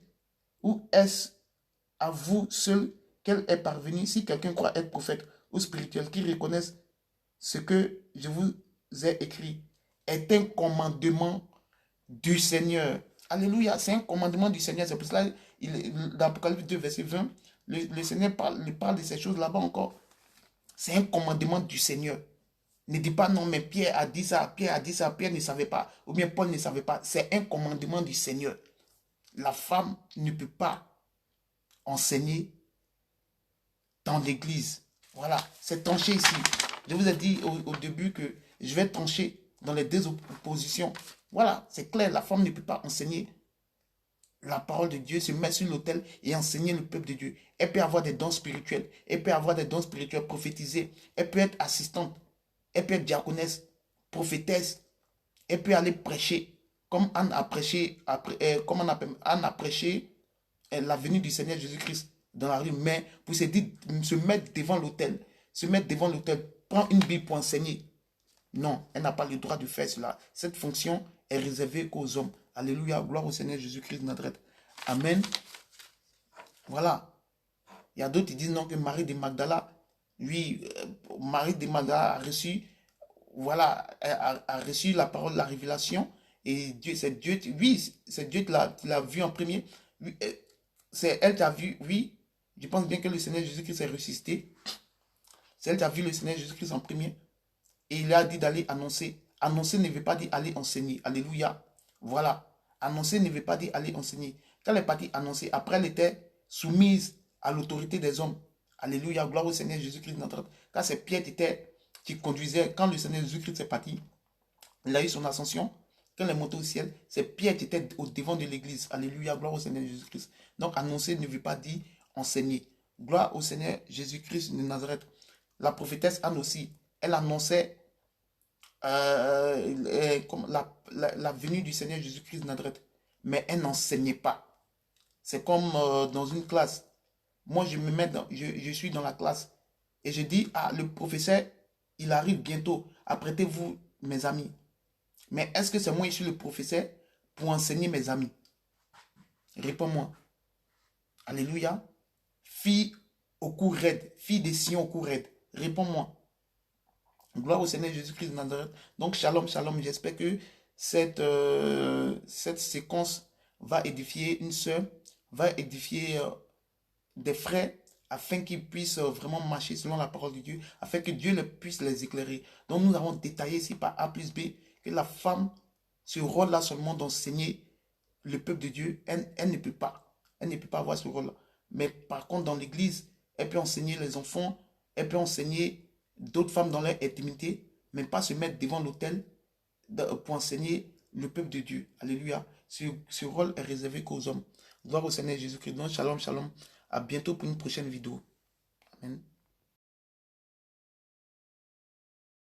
Ou est-ce à vous seul qu'elle est parvenue? Si quelqu'un croit être prophète ou spirituel, qui reconnaisse ce que je vous ai écrit, est un commandement du Seigneur. Alléluia, c'est un commandement du Seigneur. C'est pour cela, dans Apocalypse 2, verset 20, le Seigneur parle de ces choses là-bas encore. C'est un commandement du Seigneur. Ne dis pas non, mais Pierre a dit ça, Pierre a dit ça, Pierre ne savait pas, ou bien Paul ne savait pas. C'est un commandement du Seigneur. La femme ne peut pas enseigner dans l'église. Voilà, c'est tranché ici. Je vous ai dit au début que je vais trancher dans les deux oppositions. Voilà, c'est clair, la femme ne peut pas enseigner la parole de Dieu, se mettre sur l'autel et enseigner le peuple de Dieu. Elle peut avoir des dons spirituels, elle peut avoir des dons spirituels prophétisés, elle peut être assistante, elle peut être diaconesse, prophétesse, elle peut aller prêcher, comme Anne a prêché, Anne a prêché la venue du Seigneur Jésus-Christ dans la rue, mais pour se mettre devant l'autel, prendre une Bible pour enseigner. Non, elle n'a pas le droit de faire cela. Cette fonction est réservée qu'aux hommes. Alléluia, gloire au Seigneur Jésus-Christ de Nazareth. Amen. Voilà. Il y a d'autres qui disent non que Marie de Magdala, lui, Marie de Magdala a reçu, voilà, a reçu la parole, la révélation. Et Dieu, c'est Dieu, oui, c'est Dieu qui l'a vu en premier. C'est elle qui a vu, oui, je pense bien que le Seigneur Jésus-Christ est ressuscité. C'est elle qui a vu le Seigneur Jésus-Christ en premier. Et il a dit d'aller annoncer. Annoncer ne veut pas dire aller enseigner. Alléluia. Voilà. Annoncer ne veut pas dire aller enseigner. Quand elle est partie annoncer, après elle était soumise à l'autorité des hommes. Alléluia. Gloire au Seigneur Jésus-Christ. Quand c'est Pierre qui conduisait, quand le Seigneur Jésus-Christ est parti, il a eu son ascension. Quand il est monté au ciel, c'est Pierre qui était au devant de l'église. Alléluia. Gloire au Seigneur Jésus-Christ. Donc annoncer ne veut pas dire enseigner. Gloire au Seigneur Jésus-Christ de Nazareth. La prophétesse Anne aussi, elle annonçait la venue du Seigneur Jésus-Christ de Nazareth. Mais elle n'enseignait pas. C'est comme dans une classe. Moi, je suis dans la classe. Et je dis, ah, le professeur, il arrive bientôt. Apprêtez-vous, mes amis. Mais est-ce que c'est moi, je suis le professeur pour enseigner mes amis? Réponds-moi. Alléluia. Fille au cou raide. Fille des Sion au cou raide. Réponds-moi. Gloire au Seigneur Jésus-Christ de Nazareth. Donc, shalom, shalom. J'espère que cette séquence va édifier une sœur, va édifier des frères, afin qu'ils puissent vraiment marcher selon la parole de Dieu, afin que Dieu puisse les éclairer. Donc, nous avons détaillé ici par A plus B que la femme, ce rôle-là seulement d'enseigner le peuple de Dieu, elle ne peut pas. Elle ne peut pas avoir ce rôle-là. Mais par contre, dans l'église, elle peut enseigner les enfants, elle peut enseigner d'autres femmes dans leur intimité, mais pas se mettre devant l'autel pour enseigner le peuple de Dieu. Alléluia. Ce rôle est réservé qu'aux hommes. Gloire au Seigneur Jésus-Christ. Donc, shalom, shalom. À bientôt pour une prochaine vidéo. Amen.